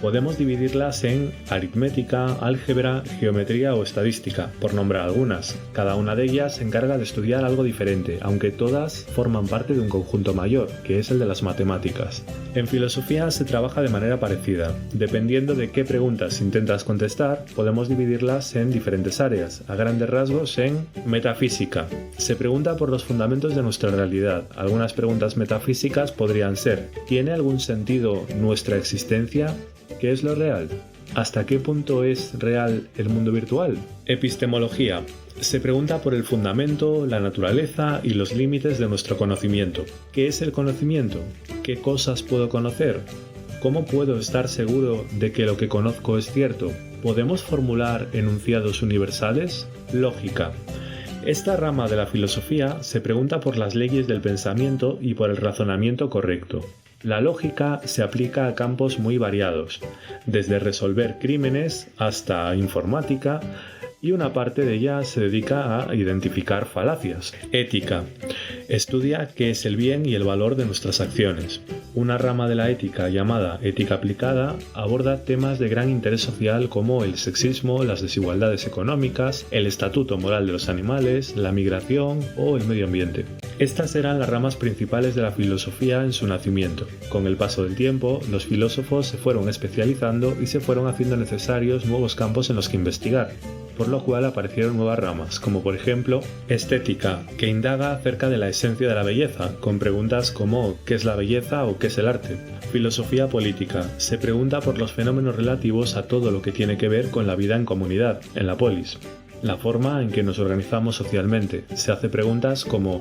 Podemos dividirlas en aritmética, álgebra, geometría o estadística, por nombrar algunas. Cada una de ellas se encarga de estudiar algo diferente, aunque todas forman parte de un conjunto mayor, que es el de las matemáticas. En filosofía se trabaja de manera parecida. Dependiendo de qué preguntas intentas contestar, podemos dividirlas en diferentes áreas, a grandes rasgos en metafísica. Se pregunta por los fundamentos de nuestra realidad. Algunas preguntas metafísicas podrían ser: ¿tiene algún sentido nuestra existencia? ¿Qué es lo real? ¿Hasta qué punto es real el mundo virtual? Epistemología. Se pregunta por el fundamento, la naturaleza y los límites de nuestro conocimiento. ¿Qué es el conocimiento? ¿Qué cosas puedo conocer? ¿Cómo puedo estar seguro de que lo que conozco es cierto? ¿Podemos formular enunciados universales? Lógica. Esta rama de la filosofía se pregunta por las leyes del pensamiento y por el razonamiento correcto. La lógica se aplica a campos muy variados, desde resolver crímenes hasta informática, y una parte de ella se dedica a identificar falacias. Ética. Estudia qué es el bien y el valor de nuestras acciones. Una rama de la ética llamada ética aplicada aborda temas de gran interés social como el sexismo, las desigualdades económicas, el estatuto moral de los animales, la migración o el medio ambiente. Estas eran las ramas principales de la filosofía en su nacimiento. Con el paso del tiempo, los filósofos se fueron especializando y se fueron haciendo necesarios nuevos campos en los que investigar. por lo cual aparecieron nuevas ramas, como por ejemplo estética, que indaga acerca de la esencia de la belleza, con preguntas como ¿qué es la belleza o qué es el arte? Filosofía política, se pregunta por los fenómenos relativos a todo lo que tiene que ver con la vida en comunidad, en la polis. La forma en que nos organizamos socialmente, se hace preguntas como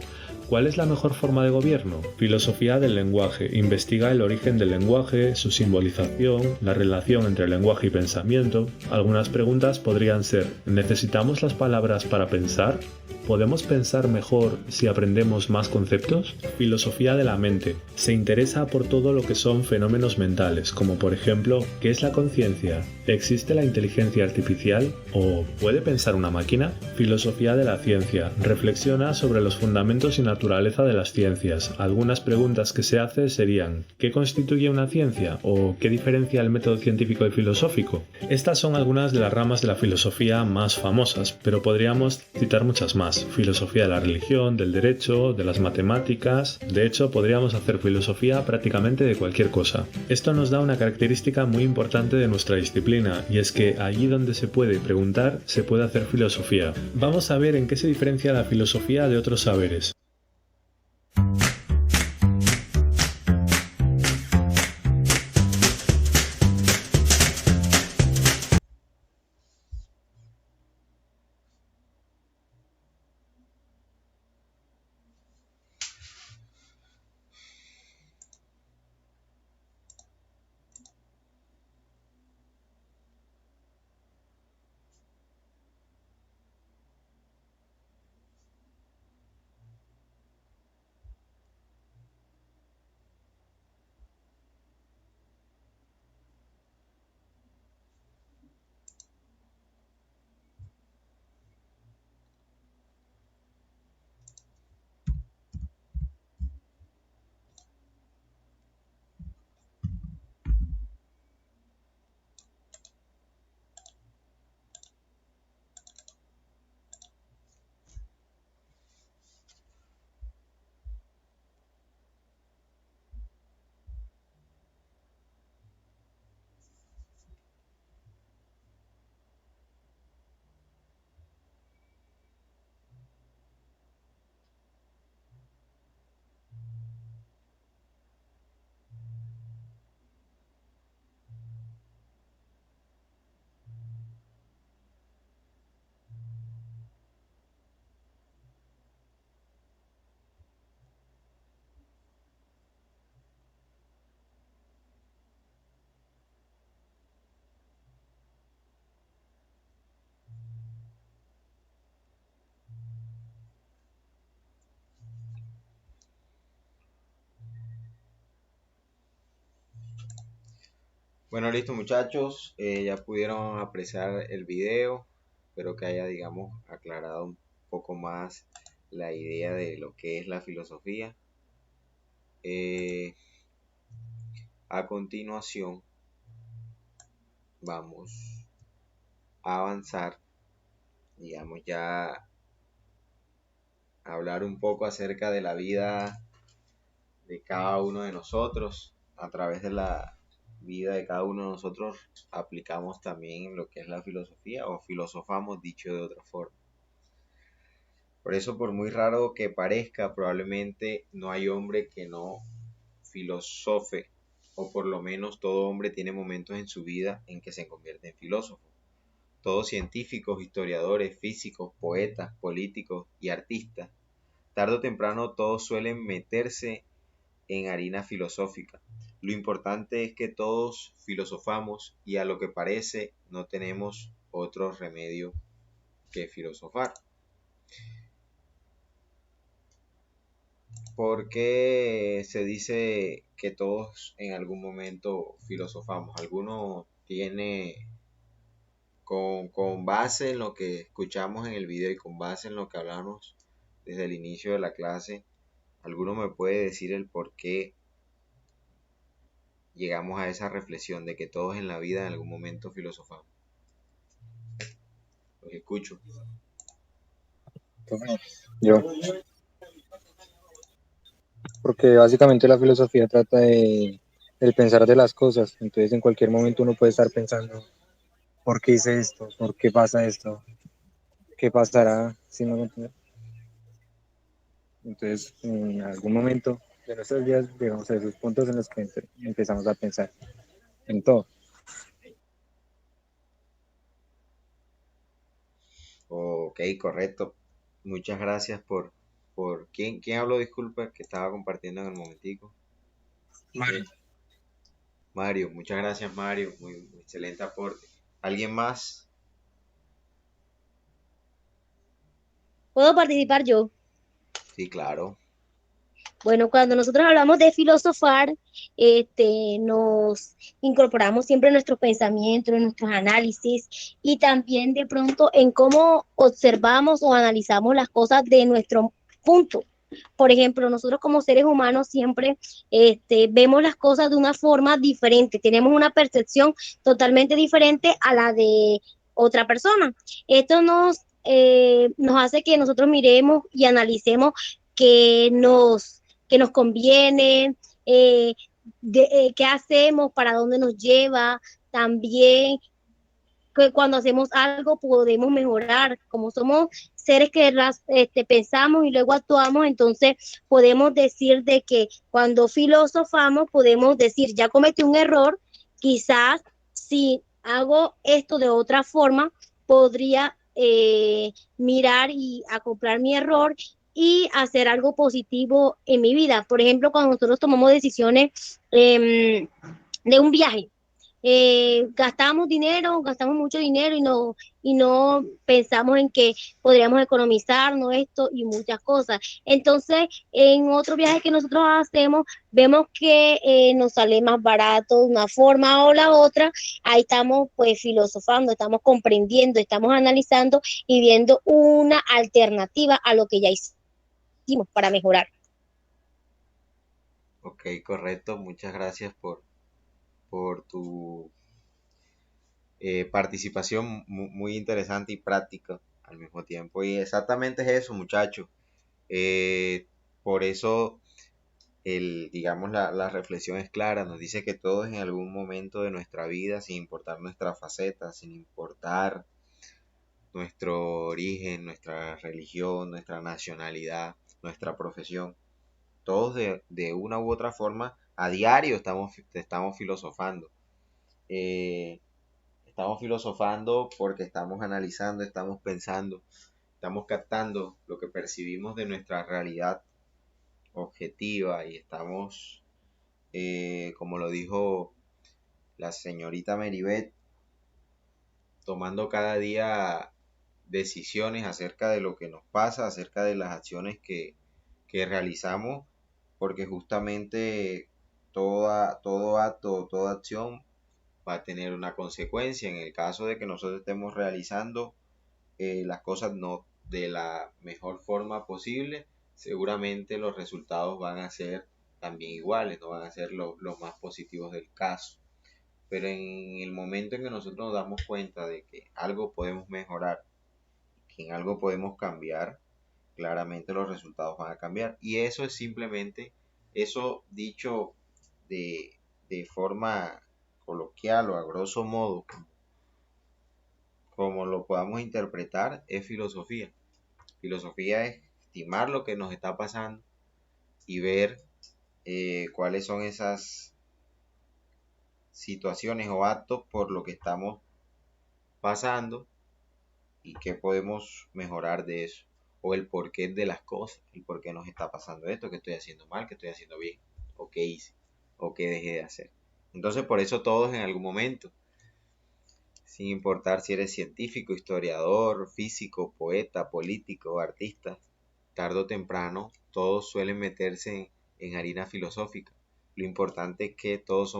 ¿cuál es la mejor forma de gobierno? Filosofía del lenguaje. Investiga el origen del lenguaje, su simbolización, la relación entre lenguaje y pensamiento. Algunas preguntas podrían ser ¿necesitamos las palabras para pensar? ¿Podemos pensar mejor si aprendemos más conceptos? Filosofía de la mente. Se interesa por todo lo que son fenómenos mentales, como por ejemplo, ¿qué es la conciencia? ¿Existe la inteligencia artificial? ¿O puede pensar una máquina? Filosofía de la ciencia. Reflexiona sobre los fundamentos y naturaleza de las ciencias. Algunas preguntas que se hace serían ¿qué constituye una ciencia? ¿O qué diferencia el método científico y filosófico? Estas son algunas de las ramas de la filosofía más famosas, pero podríamos citar muchas más. Filosofía de la religión, del derecho, de las matemáticas. De hecho, podríamos hacer filosofía prácticamente de cualquier cosa. Esto nos da una característica muy importante de nuestra disciplina, y es que allí donde se puede preguntar, se puede hacer filosofía. Vamos a ver en qué se diferencia la filosofía de otros saberes. Bueno, listo muchachos, ya pudieron apreciar el video, espero que haya, digamos, aclarado un poco más la idea de lo que es la filosofía. A continuación, vamos a avanzar, digamos, ya a hablar un poco acerca de la vida de cada uno de nosotros. A través de la vida de cada uno de nosotros aplicamos también lo que es la filosofía o filosofamos, dicho de otra forma. Por eso, por muy raro que parezca, probablemente no hay hombre que no filosofe, o por lo menos todo hombre tiene momentos en su vida en que se convierte en filósofo. Todos científicos, historiadores, físicos, poetas, políticos y artistas, tarde o temprano todos suelen meterse en harina filosófica. Lo importante es que todos filosofamos y a lo que parece no tenemos otro remedio que filosofar. ¿Por qué se dice que todos en algún momento filosofamos? Alguno tiene, con base en lo que escuchamos en el video y con base en lo que hablamos desde el inicio de la clase, ¿alguno me puede decir el por qué llegamos a esa reflexión de que todos en la vida en algún momento filosofamos? Los escucho. Yo, porque básicamente la filosofía trata del pensar de las cosas, entonces en cualquier momento uno puede estar pensando, ¿por qué hice esto? ¿Por qué pasa esto? qué pasará si no lo entiendo. Entonces, en algún momento de nuestros días llegamos a esos puntos en los que empezamos a pensar en todo. Ok, correcto. Muchas gracias ¿quién habló? Disculpa, que estaba compartiendo en el momentico. Mario. Mario, muchas gracias Mario, muy excelente aporte. ¿Alguien más? ¿Puedo participar yo? Sí, claro. Bueno, cuando nosotros hablamos de filosofar, nos incorporamos siempre en nuestros pensamientos, en nuestros análisis y también de pronto en cómo observamos o analizamos las cosas de nuestro punto. Por ejemplo, nosotros como seres humanos siempre vemos las cosas de una forma diferente, tenemos una percepción totalmente diferente a la de otra persona. Esto nos hace que nosotros miremos y analicemos que nos conviene, qué hacemos, para dónde nos lleva, también que cuando hacemos algo podemos mejorar, como somos seres que pensamos y luego actuamos, entonces podemos decir de que cuando filosofamos podemos decir, ya cometí un error, quizás si hago esto de otra forma, podría mirar y acoplar mi error y hacer algo positivo en mi vida. Por ejemplo, cuando nosotros tomamos decisiones de un viaje, gastamos mucho dinero y no pensamos en que podríamos economizarnos esto y muchas cosas. Entonces, en otro viaje que nosotros hacemos, vemos que nos sale más barato de una forma o la otra. Ahí estamos pues filosofando, estamos comprendiendo, estamos analizando y viendo una alternativa a lo que ya hicimos para mejorar. Ok, correcto. Muchas gracias por tu participación muy interesante y práctica al mismo tiempo. Y exactamente es eso, muchachos. Por eso, digamos, la reflexión es clara. Nos dice que todos en algún momento de nuestra vida, sin importar nuestra faceta, sin importar nuestro origen, nuestra religión, nuestra nacionalidad, nuestra profesión, todos de una u otra forma, a diario estamos filosofando. Estamos filosofando porque estamos analizando, estamos pensando, estamos captando lo que percibimos de nuestra realidad objetiva y estamos, como lo dijo la señorita Meribet, tomando cada día decisiones acerca de lo que nos pasa, acerca de las acciones que realizamos, porque justamente todo acto, toda acción va a tener una consecuencia. En el caso de que nosotros estemos realizando las cosas no de la mejor forma posible, seguramente los resultados van a ser también iguales, no van a ser los más positivos del caso. Pero en el momento en que nosotros nos damos cuenta de que algo podemos mejorar, que en algo podemos cambiar, claramente los resultados van a cambiar. Y eso es simplemente, eso dicho de forma coloquial o a grosso modo, como lo podamos interpretar, es filosofía. Filosofía es estimar lo que nos está pasando y ver cuáles son esas situaciones o actos por lo que estamos pasando y qué podemos mejorar de eso. O el porqué de las cosas, el por qué nos está pasando esto, qué estoy haciendo mal, qué estoy haciendo bien, o qué hice, o qué dejé de hacer. Entonces por eso todos en algún momento, sin importar si eres científico, historiador, físico, poeta, político, artista, tarde o temprano todos suelen meterse en harina filosófica. Lo importante es que todos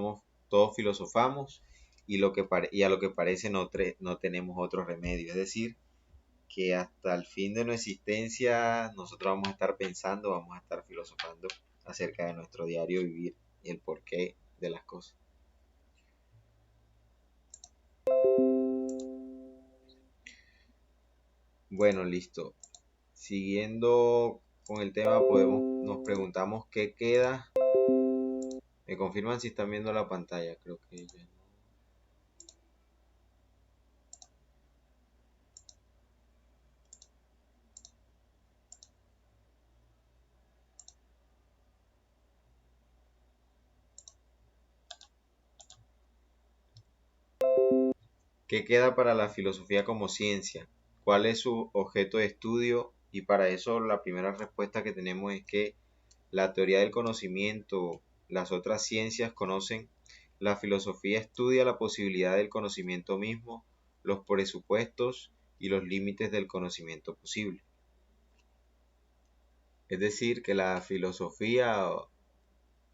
filosofamos y a lo que parece no tenemos otro remedio. Es decir, que hasta el fin de nuestra existencia nosotros vamos a estar pensando, vamos a estar filosofando acerca de nuestro diario vivir y el porqué de las cosas. Bueno, listo. Siguiendo con el tema, nos preguntamos qué queda. Me confirman si están viendo la pantalla, creo que ya no. ¿Qué queda para la filosofía como ciencia? ¿Cuál es su objeto de estudio? Y para eso la primera respuesta que tenemos es que la teoría del conocimiento, las otras ciencias conocen, la filosofía estudia la posibilidad del conocimiento mismo, los presupuestos y los límites del conocimiento posible. Es decir, que la filosofía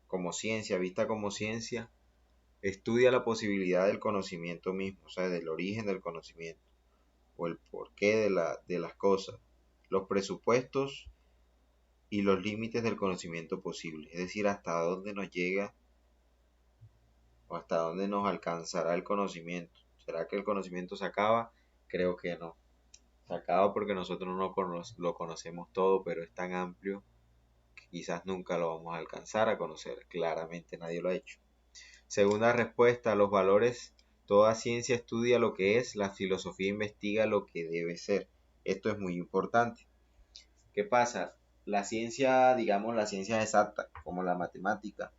como ciencia, vista como ciencia, estudia la posibilidad del conocimiento mismo, o sea, del origen del conocimiento, o el porqué de las cosas, los presupuestos y los límites del conocimiento posible, es decir, hasta dónde nos llega o hasta dónde nos alcanzará el conocimiento. ¿Será que el conocimiento se acaba? Creo que no. Se acaba porque nosotros no lo conocemos todo, pero es tan amplio que quizás nunca lo vamos a alcanzar a conocer. Claramente nadie lo ha hecho. Segunda respuesta, los valores. Toda ciencia estudia lo que es, la filosofía investiga lo que debe ser. Esto es muy importante. ¿Qué pasa? La ciencia, digamos, las ciencias exactas, como la matemática,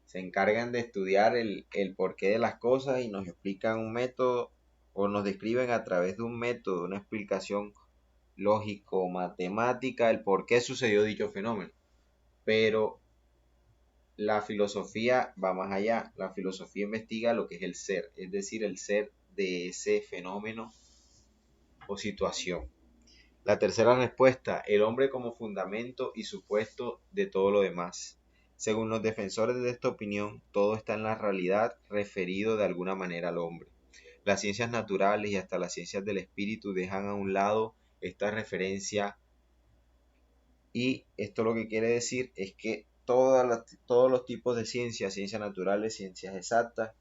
se encargan de estudiar el porqué de las cosas y nos explican un método o nos describen a través de un método, una explicación lógico, matemática, el por qué sucedió dicho fenómeno. Pero la filosofía va más allá. La filosofía investiga lo que es el ser, es decir, el ser de ese fenómeno o situación. La tercera respuesta, el hombre como fundamento y supuesto de todo lo demás. Según los defensores de esta opinión, todo está en la realidad referido de alguna manera al hombre. Las ciencias naturales y hasta las ciencias del espíritu dejan a un lado esta referencia y esto lo que quiere decir es que todos los tipos de ciencias, ciencias naturales, ciencias exactas,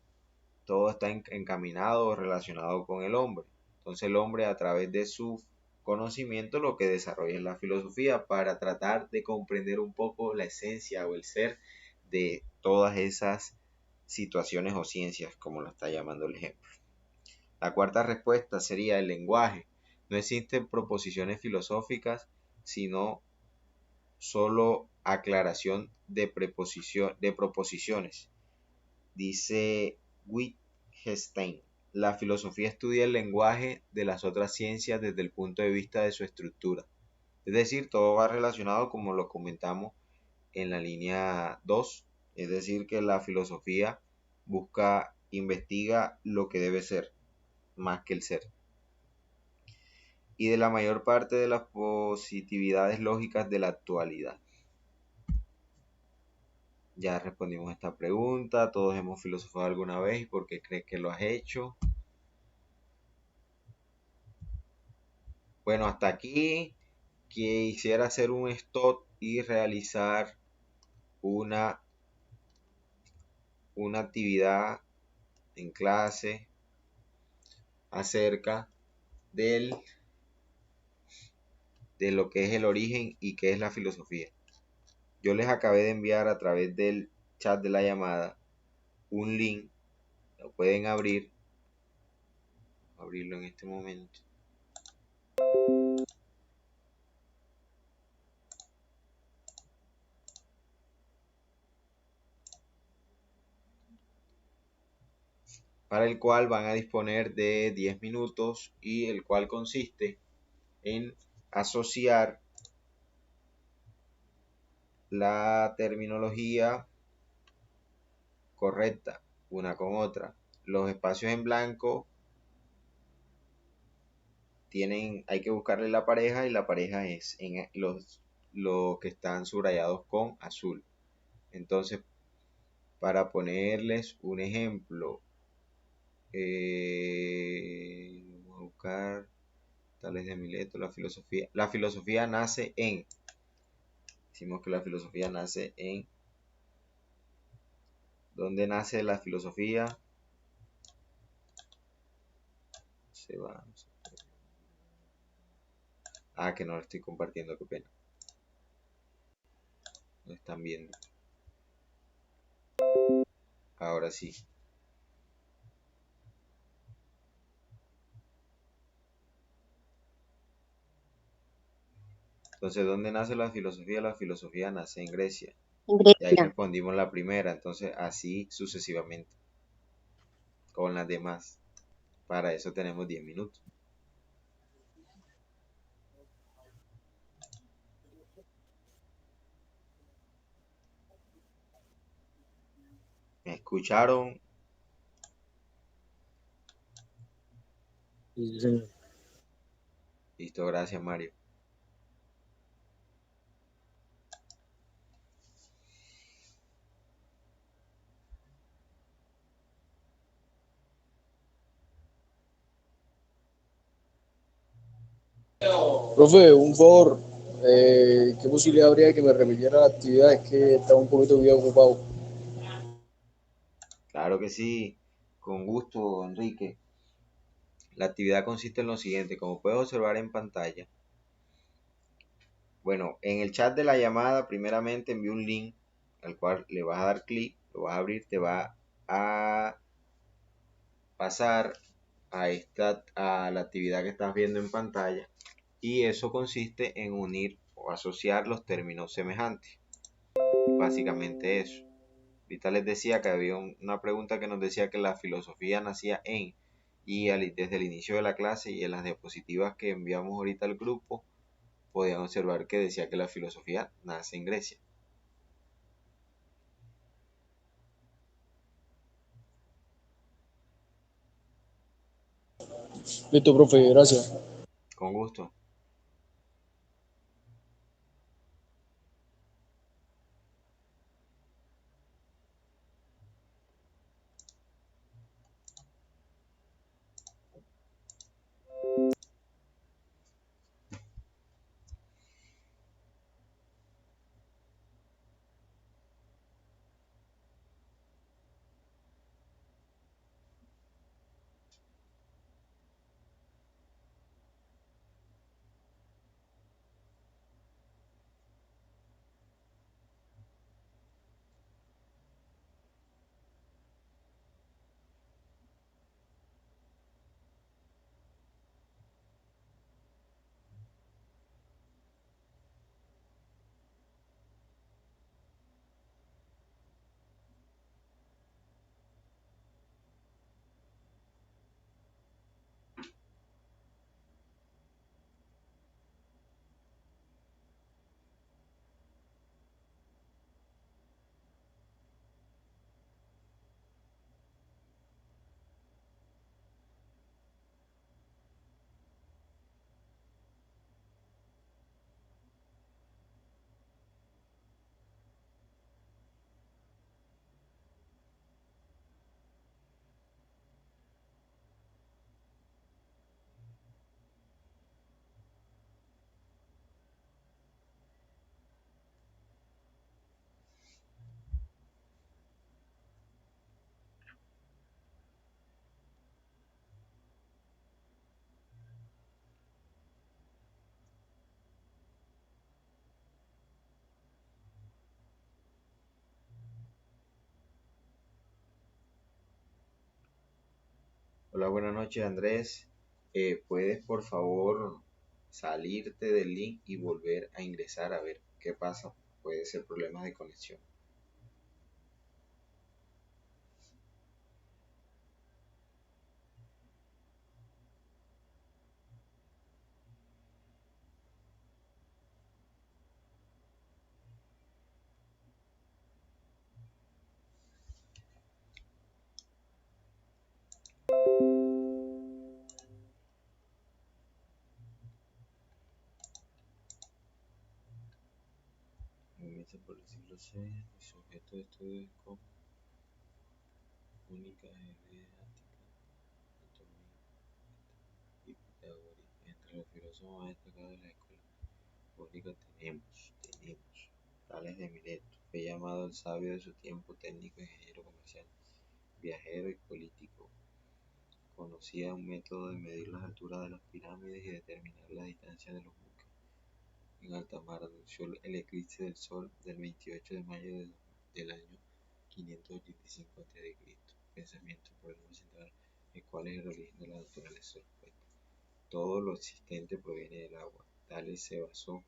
todo está encaminado o relacionado con el hombre. Entonces el hombre a través de su conocimiento lo que desarrolla es la filosofía para tratar de comprender un poco la esencia o el ser de todas esas situaciones o ciencias, como lo está llamando el ejemplo. La cuarta respuesta sería el lenguaje. No existen proposiciones filosóficas, sino solo aclaración de proposiciones. Dice Wittgenstein, la filosofía estudia el lenguaje de las otras ciencias desde el punto de vista de su estructura. Es decir, todo va relacionado como lo comentamos en la línea 2. Es decir, que la filosofía investiga lo que debe ser, más que el ser. Y de la mayor parte de las positividades lógicas de la actualidad. Ya respondimos esta pregunta, todos hemos filosofado alguna vez y por qué crees que lo has hecho. Bueno, hasta aquí quisiera hacer un stop y realizar una actividad en clase acerca de lo que es el origen y qué es la filosofía. Yo les acabé de enviar a través del chat de la llamada un link, lo pueden abrirlo en este momento. Para el cual van a disponer de 10 minutos y el cual consiste en asociar la terminología correcta una con otra. Los espacios en blanco hay que buscarle la pareja y la pareja es en los que están subrayados con azul. Entonces, para ponerles un ejemplo, vamos a buscar Tales de Mileto, la filosofía. La filosofía nace en. Decimos que la filosofía nace en. ¿Dónde nace la filosofía? Se va. Ah, que no lo estoy compartiendo, qué pena. Lo están viendo. Ahora sí. Entonces, ¿dónde nace la filosofía? La filosofía nace en Grecia. Y ahí respondimos la primera. Entonces, así sucesivamente. Con las demás. Para eso tenemos 10 minutos. ¿Me escucharon? Sí, señor. Listo, gracias, Mario. Profe, un favor, ¿qué posibilidad habría de que me repitiera la actividad? Es que estaba un poquito bien ocupado. Claro que sí, con gusto, Enrique. La actividad consiste en lo siguiente, como puedes observar en pantalla. Bueno, en el chat de la llamada, primeramente envío un link al cual le vas a dar clic, lo vas a abrir, te va a pasar a la actividad que estás viendo en pantalla, y eso consiste en unir o asociar los términos semejantes. Básicamente eso. Ahorita les decía que había una pregunta que nos decía que la filosofía nacía en, y desde el inicio de la clase y en las diapositivas que enviamos ahorita al grupo, podían observar que decía que la filosofía nace en Grecia. Listo, profe, gracias. Con gusto. Hola, buenas noches, Andrés. ¿Puedes por favor salirte del link y volver a ingresar a ver qué pasa? Puede ser problemas de conexión. Comienza por el siglo VI, y su objeto de estudio es como única, geométrica, anatomía y Pitágoras. Entre los filósofos más destacados de la escuela pública tenemos Tales de Mileto, fue llamado el sabio de su tiempo, técnico, ingeniero comercial, viajero y político. Conocía un método de medir las alturas de las pirámides y determinar la distancia de los buques en alta mar. Anunció el eclipse del Sol del 28 de mayo del año 585 a.C. Pensamiento, problema central, el cual es el origen de la naturaleza. Todo lo existente proviene del agua. Tales se basó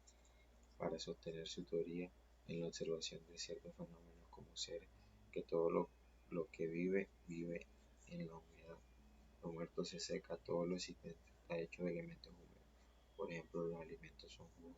para sostener su teoría en la observación de ciertos fenómenos como ser que todo lo que vive en la humedad. lo muerto se seca, todo lo existente está hecho de elementos húmedos. Por ejemplo, los alimentos son jugos.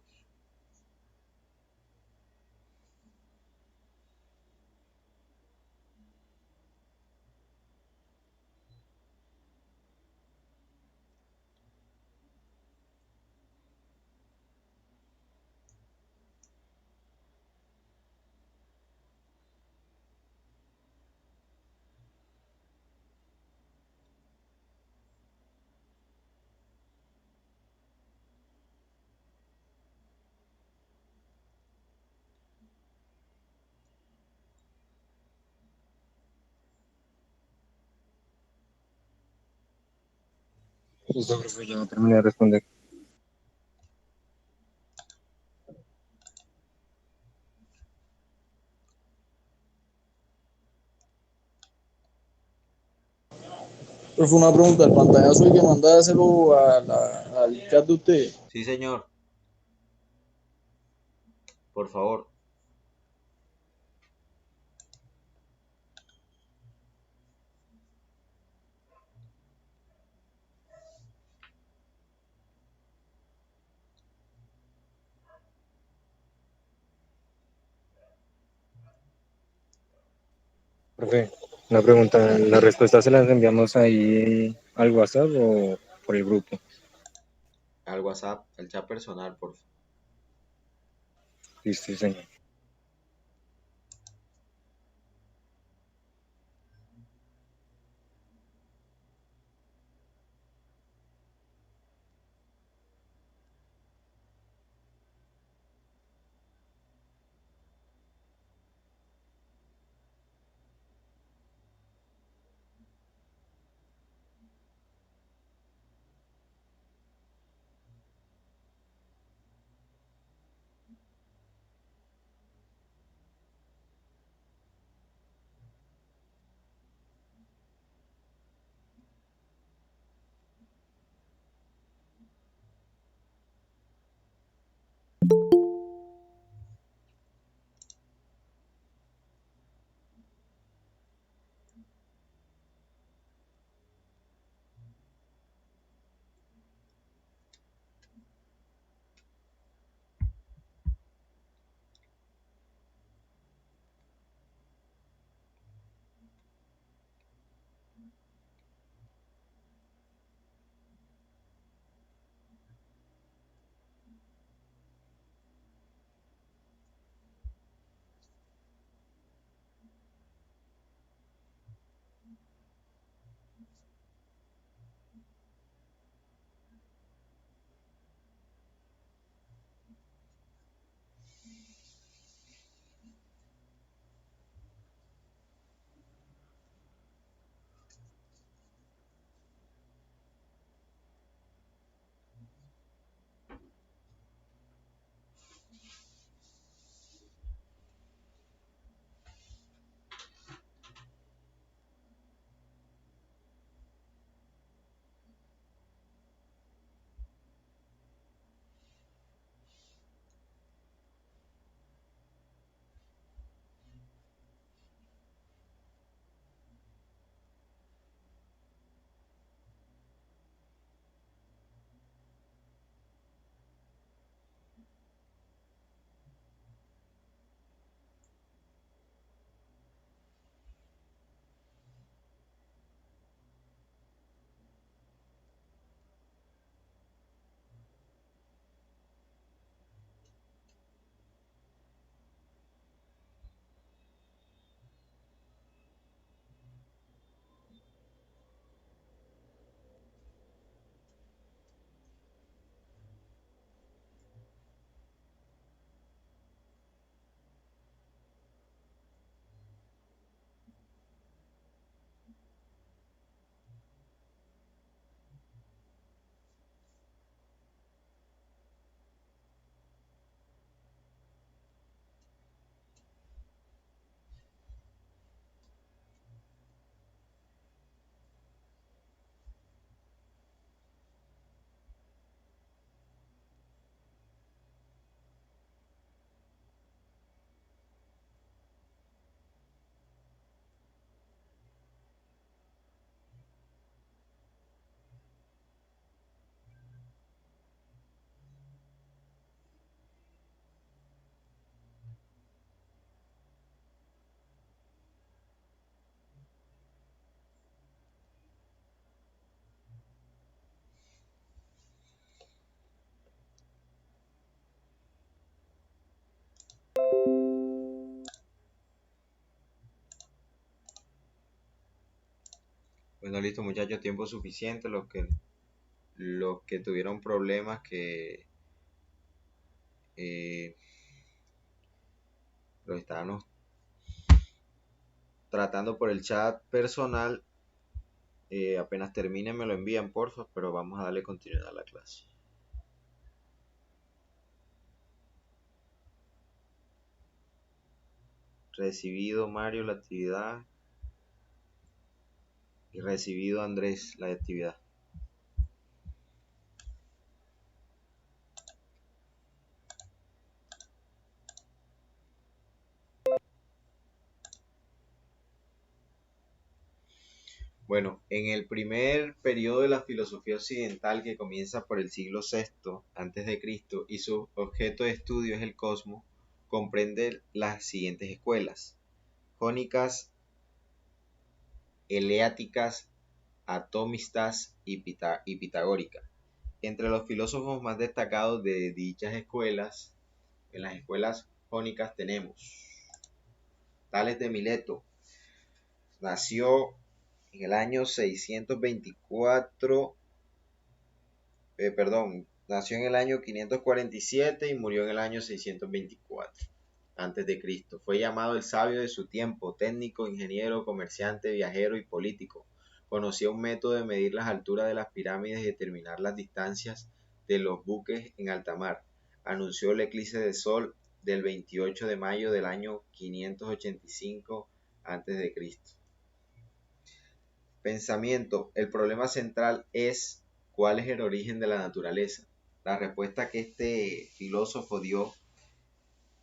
Listo, profe, ya terminé de responder. Pero fue una pregunta, el pantallazo hay que mandárselo al chat de usted. Sí, señor, por favor. Profe, una pregunta, ¿las respuestas se las enviamos ahí al WhatsApp o por el grupo? Al WhatsApp, al chat personal, por favor. Listo, sí, señor. Bueno, listo muchachos, tiempo suficiente. Los que tuvieron problemas que lo estábamos tratando por el chat personal, apenas termine me lo envían porfa, pero vamos a darle continuidad a la clase. Recibido Mario la actividad y recibido Andrés la actividad. Bueno, en el primer periodo de la filosofía occidental, que comienza por el siglo VI a.C. y su objeto de estudio es el cosmos, comprende las siguientes escuelas: jónicas, eleáticas, atomistas y pitagóricas. Entre los filósofos más destacados de dichas escuelas, en las escuelas jónicas nació en el año 624, nació en el año 547 y murió en el año 624 antes de Cristo. Fue llamado el sabio de su tiempo, técnico, ingeniero, comerciante, viajero y político. Conocía un método de medir las alturas de las pirámides y determinar las distancias de los buques en alta mar. Anunció el eclipse de sol del 28 de mayo del año 585 antes de Cristo. Pensamiento. El problema central es ¿cuál es el origen de la naturaleza? La respuesta que este filósofo dio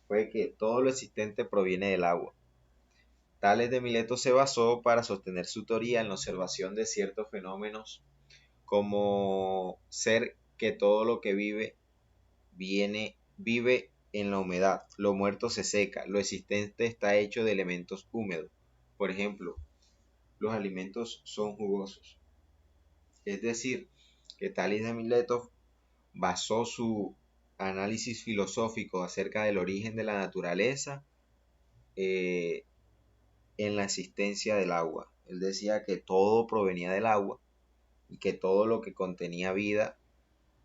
fue que todo lo existente proviene del agua. Tales de Mileto se basó para sostener su teoría en la observación de ciertos fenómenos como ser que todo lo que vive en la humedad, lo muerto se seca, lo existente está hecho de elementos húmedos. Por ejemplo, los alimentos son jugosos. Es decir, que Tales de Mileto basó su análisis filosófico acerca del origen de la naturaleza en la existencia del agua. Él decía que todo provenía del agua y que todo lo que contenía vida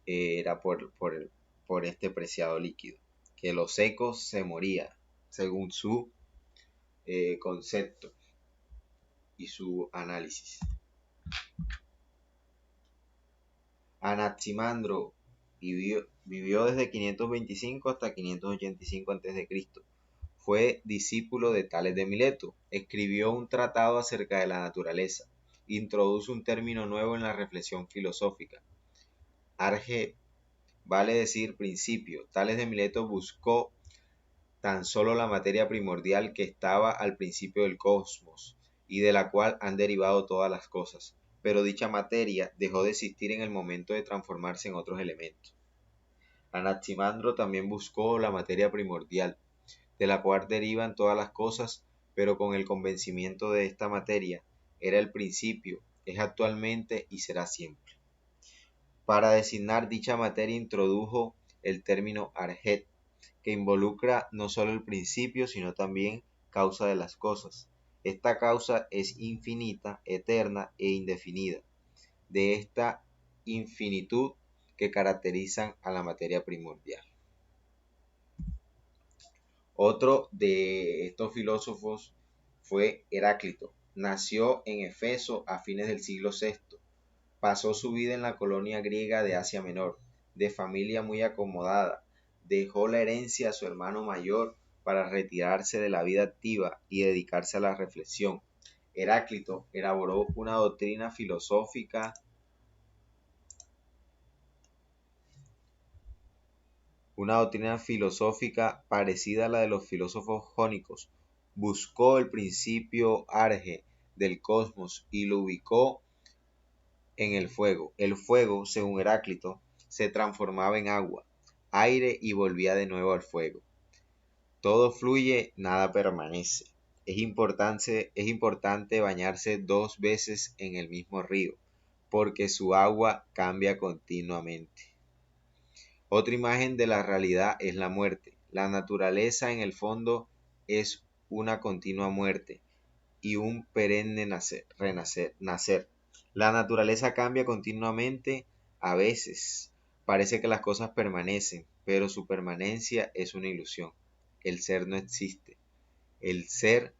era por este preciado líquido, que lo seco se moría, según su concepto y su análisis. Anaximandro vivió desde 525 hasta 585 a.C. Fue discípulo de Tales de Mileto. Escribió un tratado acerca de la naturaleza. Introduce un término nuevo en la reflexión filosófica: arge, vale decir principio. Tales de Mileto buscó tan solo la materia primordial que estaba al principio del cosmos y de la cual han derivado todas las cosas, pero dicha materia dejó de existir en el momento de transformarse en otros elementos. Anaximandro también buscó la materia primordial, de la cual derivan todas las cosas, pero con el convencimiento de esta materia era el principio, es actualmente y será siempre. Para designar dicha materia introdujo el término arget, que involucra no solo el principio, sino también causa de las cosas. Esta causa es infinita, eterna e indefinida. De esta infinitud que caracterizan a la materia primordial. Otro de estos filósofos fue Heráclito. Nació en Éfeso a fines del siglo VI. Pasó su vida en la colonia griega de Asia Menor, de familia muy acomodada. Dejó la herencia a su hermano mayor para retirarse de la vida activa y dedicarse a la reflexión. Heráclito elaboró una doctrina filosófica parecida a la de los filósofos jónicos. Buscó el principio arge del cosmos y lo ubicó en el fuego. El fuego, según Heráclito, se transformaba en agua, aire y volvía de nuevo al fuego. Todo fluye, nada permanece. Es importante bañarse 2 veces en el mismo río, porque su agua cambia continuamente. Otra imagen de la realidad es la muerte. La naturaleza en el fondo es una continua muerte y un perenne nacer. La naturaleza cambia continuamente, a veces parece que las cosas permanecen, pero su permanencia es una ilusión. El ser no existe. El ser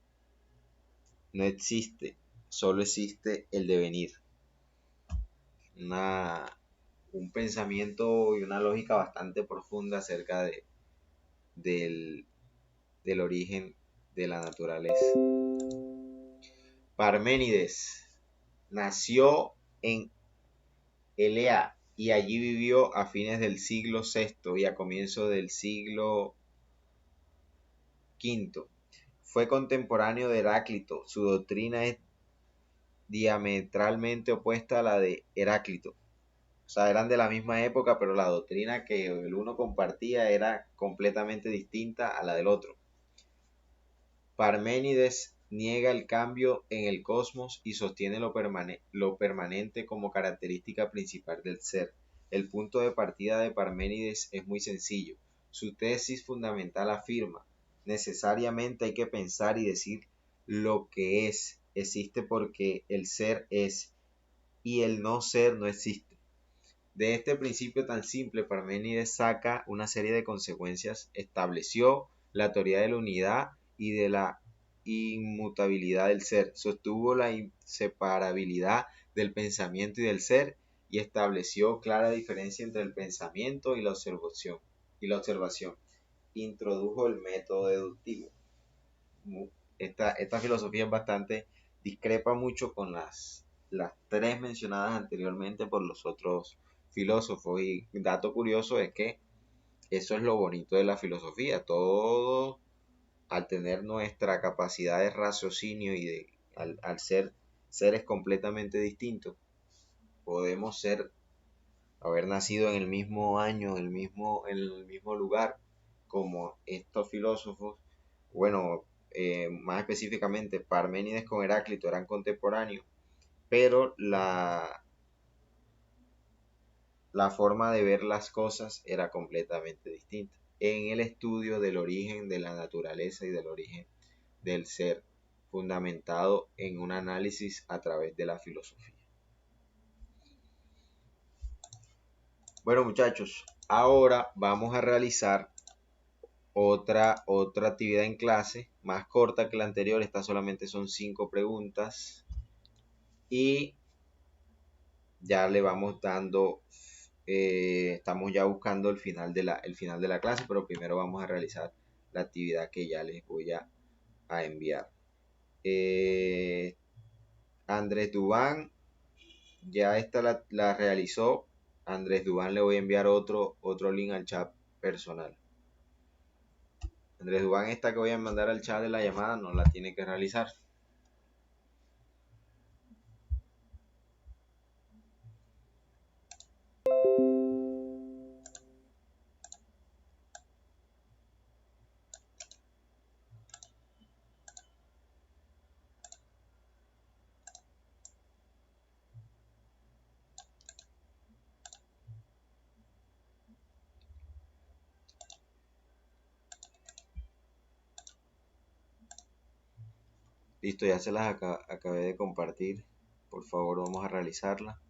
no existe, solo existe el devenir. Un pensamiento y una lógica bastante profunda acerca del, del origen de la naturaleza. Parménides nació en Elea y allí vivió a fines del siglo VI y a comienzos del siglo V. Fue contemporáneo de Heráclito. Su doctrina es diametralmente opuesta a la de Heráclito. O sea, eran de la misma época, pero la doctrina que el uno compartía era completamente distinta a la del otro. Parménides niega el cambio en el cosmos y sostiene lo permanente como característica principal del ser. El punto de partida de Parménides es muy sencillo. Su tesis fundamental afirma: necesariamente hay que pensar y decir lo que existe porque el ser es, y el no ser no existe. De este principio tan simple, Parménides saca una serie de consecuencias. Estableció la teoría de la unidad y de la inmutabilidad del ser, sostuvo la inseparabilidad del pensamiento y del ser, y estableció clara diferencia entre el pensamiento y la observación. Introdujo el método deductivo. Esta filosofía es bastante, discrepa mucho con las tres mencionadas anteriormente por los otros filósofos, y dato curioso es que eso es lo bonito de la filosofía. Todo, al tener nuestra capacidad de raciocinio y al ser seres completamente distintos, podemos haber nacido en el mismo año, en el mismo lugar, como estos filósofos. Bueno, más específicamente, Parménides con Heráclito eran contemporáneos, pero la forma de ver las cosas era completamente distinta en el estudio del origen de la naturaleza y del origen del ser, fundamentado en un análisis a través de la filosofía. Bueno, muchachos, ahora vamos a realizar otra actividad en clase, más corta que la anterior. Esta solamente son 5 preguntas y ya le vamos dando, estamos ya buscando el final de la clase, pero primero vamos a realizar la actividad que ya les voy a enviar. Andrés Dubán ya esta la realizó. Andrés Dubán le voy a enviar otro link al chat personal. Andrés Dubán, esta que voy a mandar al chat de la llamada no la tiene que realizar. Listo, ya se las acabé de compartir. Por favor, vamos a realizarla.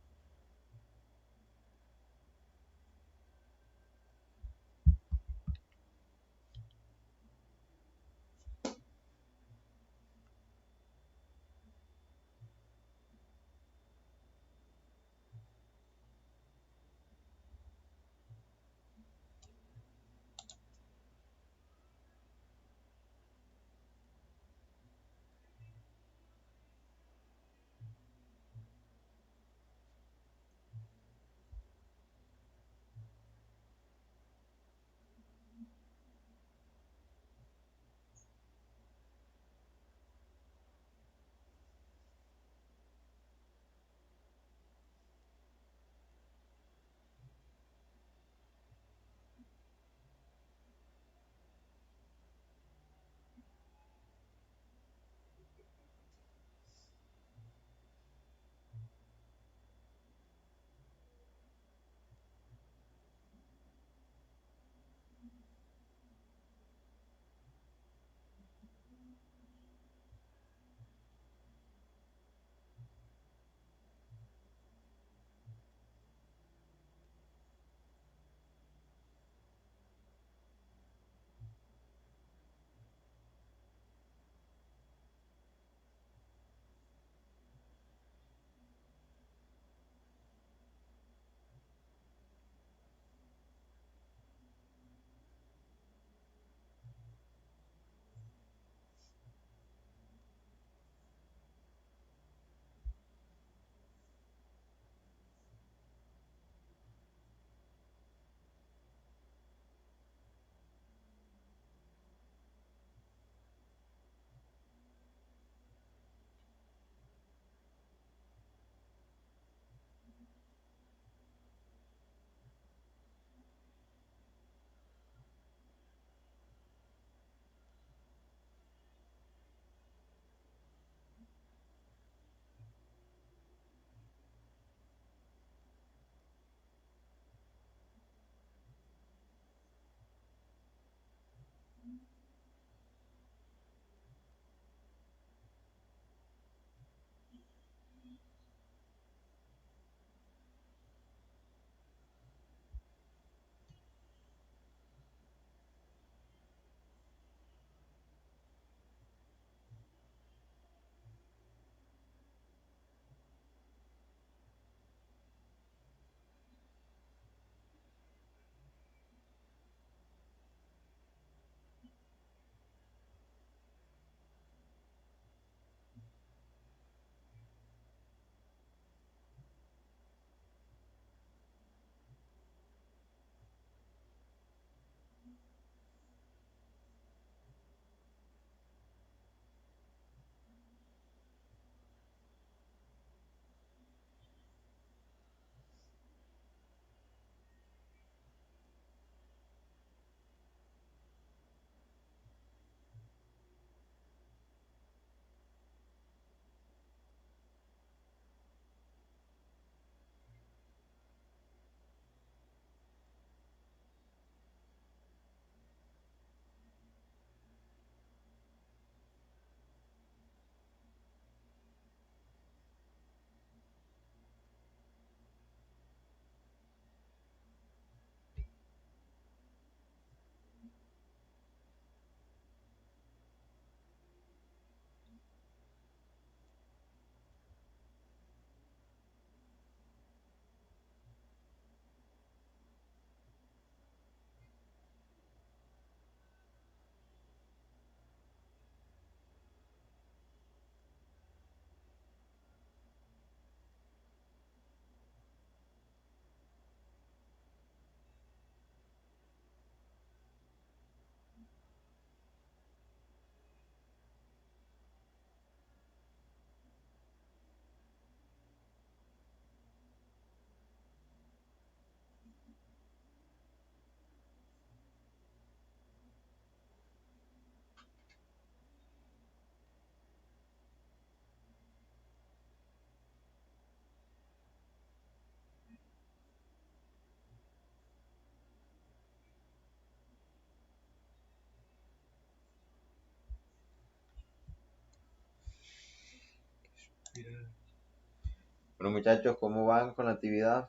Bueno, muchachos, ¿cómo van con la actividad?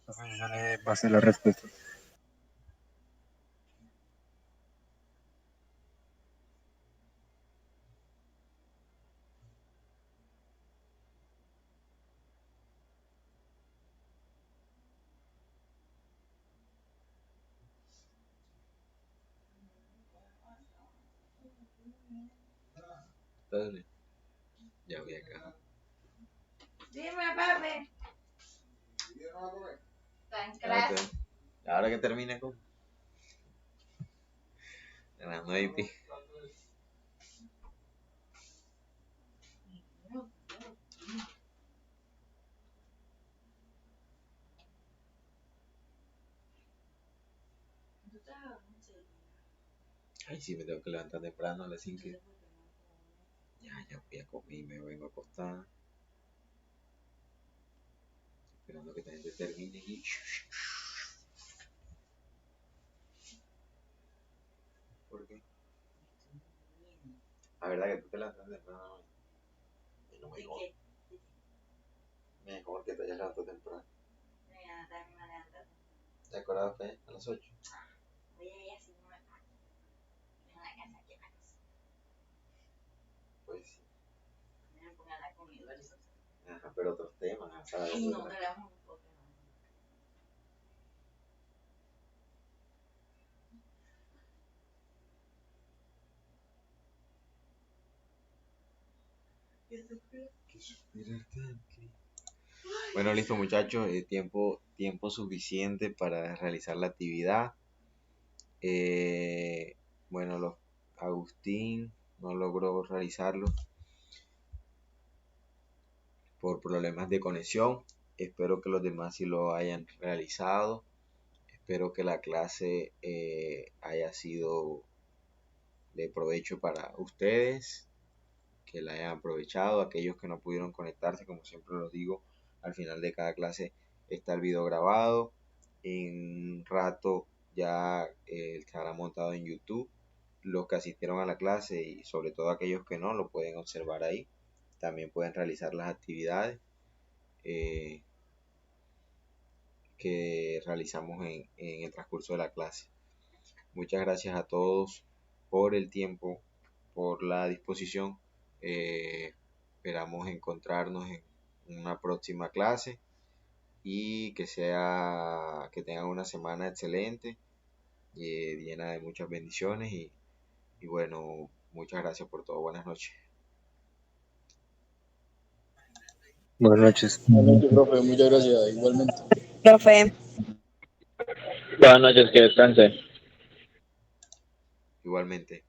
Entonces yo le pasé la respuesta. Dale. Ya voy acá. Dime, papi. ¿Está en clase? Ahora que termine con a las 9:00. Ay, sí, me tengo que levantar temprano a las 5. Ya voy a comer y me vengo a acostar. Esperando que esta gente termine y... ¿Por qué? La verdad que tú te levantas temprano. Y no mejor. Mejor que te hayas levantado temprano. ¿Te acuerdas que a las 8? Voy a ir así, no me pago. En la casa, aquí en la casa. Pues sí. Me pongo a hablar conmigo, eso. Ajá, pero otros temas, ¿sabes? Ay, no, hablamos un poco. Bueno, listo muchachos, tiempo suficiente para realizar la actividad. Bueno, Agustín no logró realizarlo por problemas de conexión. Espero que los demás sí lo hayan realizado. Espero que la clase haya sido de provecho para ustedes, que la hayan aprovechado. Aquellos que no pudieron conectarse, como siempre los digo, al final de cada clase está el video grabado. En un rato ya estará montado en YouTube. Los que asistieron a la clase y sobre todo aquellos que no, lo pueden observar ahí. También pueden realizar las actividades que realizamos en el transcurso de la clase. Muchas gracias a todos por el tiempo, por la disposición. Esperamos encontrarnos en una próxima clase y que tengan una semana excelente, llena de muchas bendiciones y bueno, muchas gracias por todo. Buenas noches. Buenas noches. Buenas noches, profe. Muchas gracias. Igualmente. Profe. Buenas noches, que descanse. Igualmente.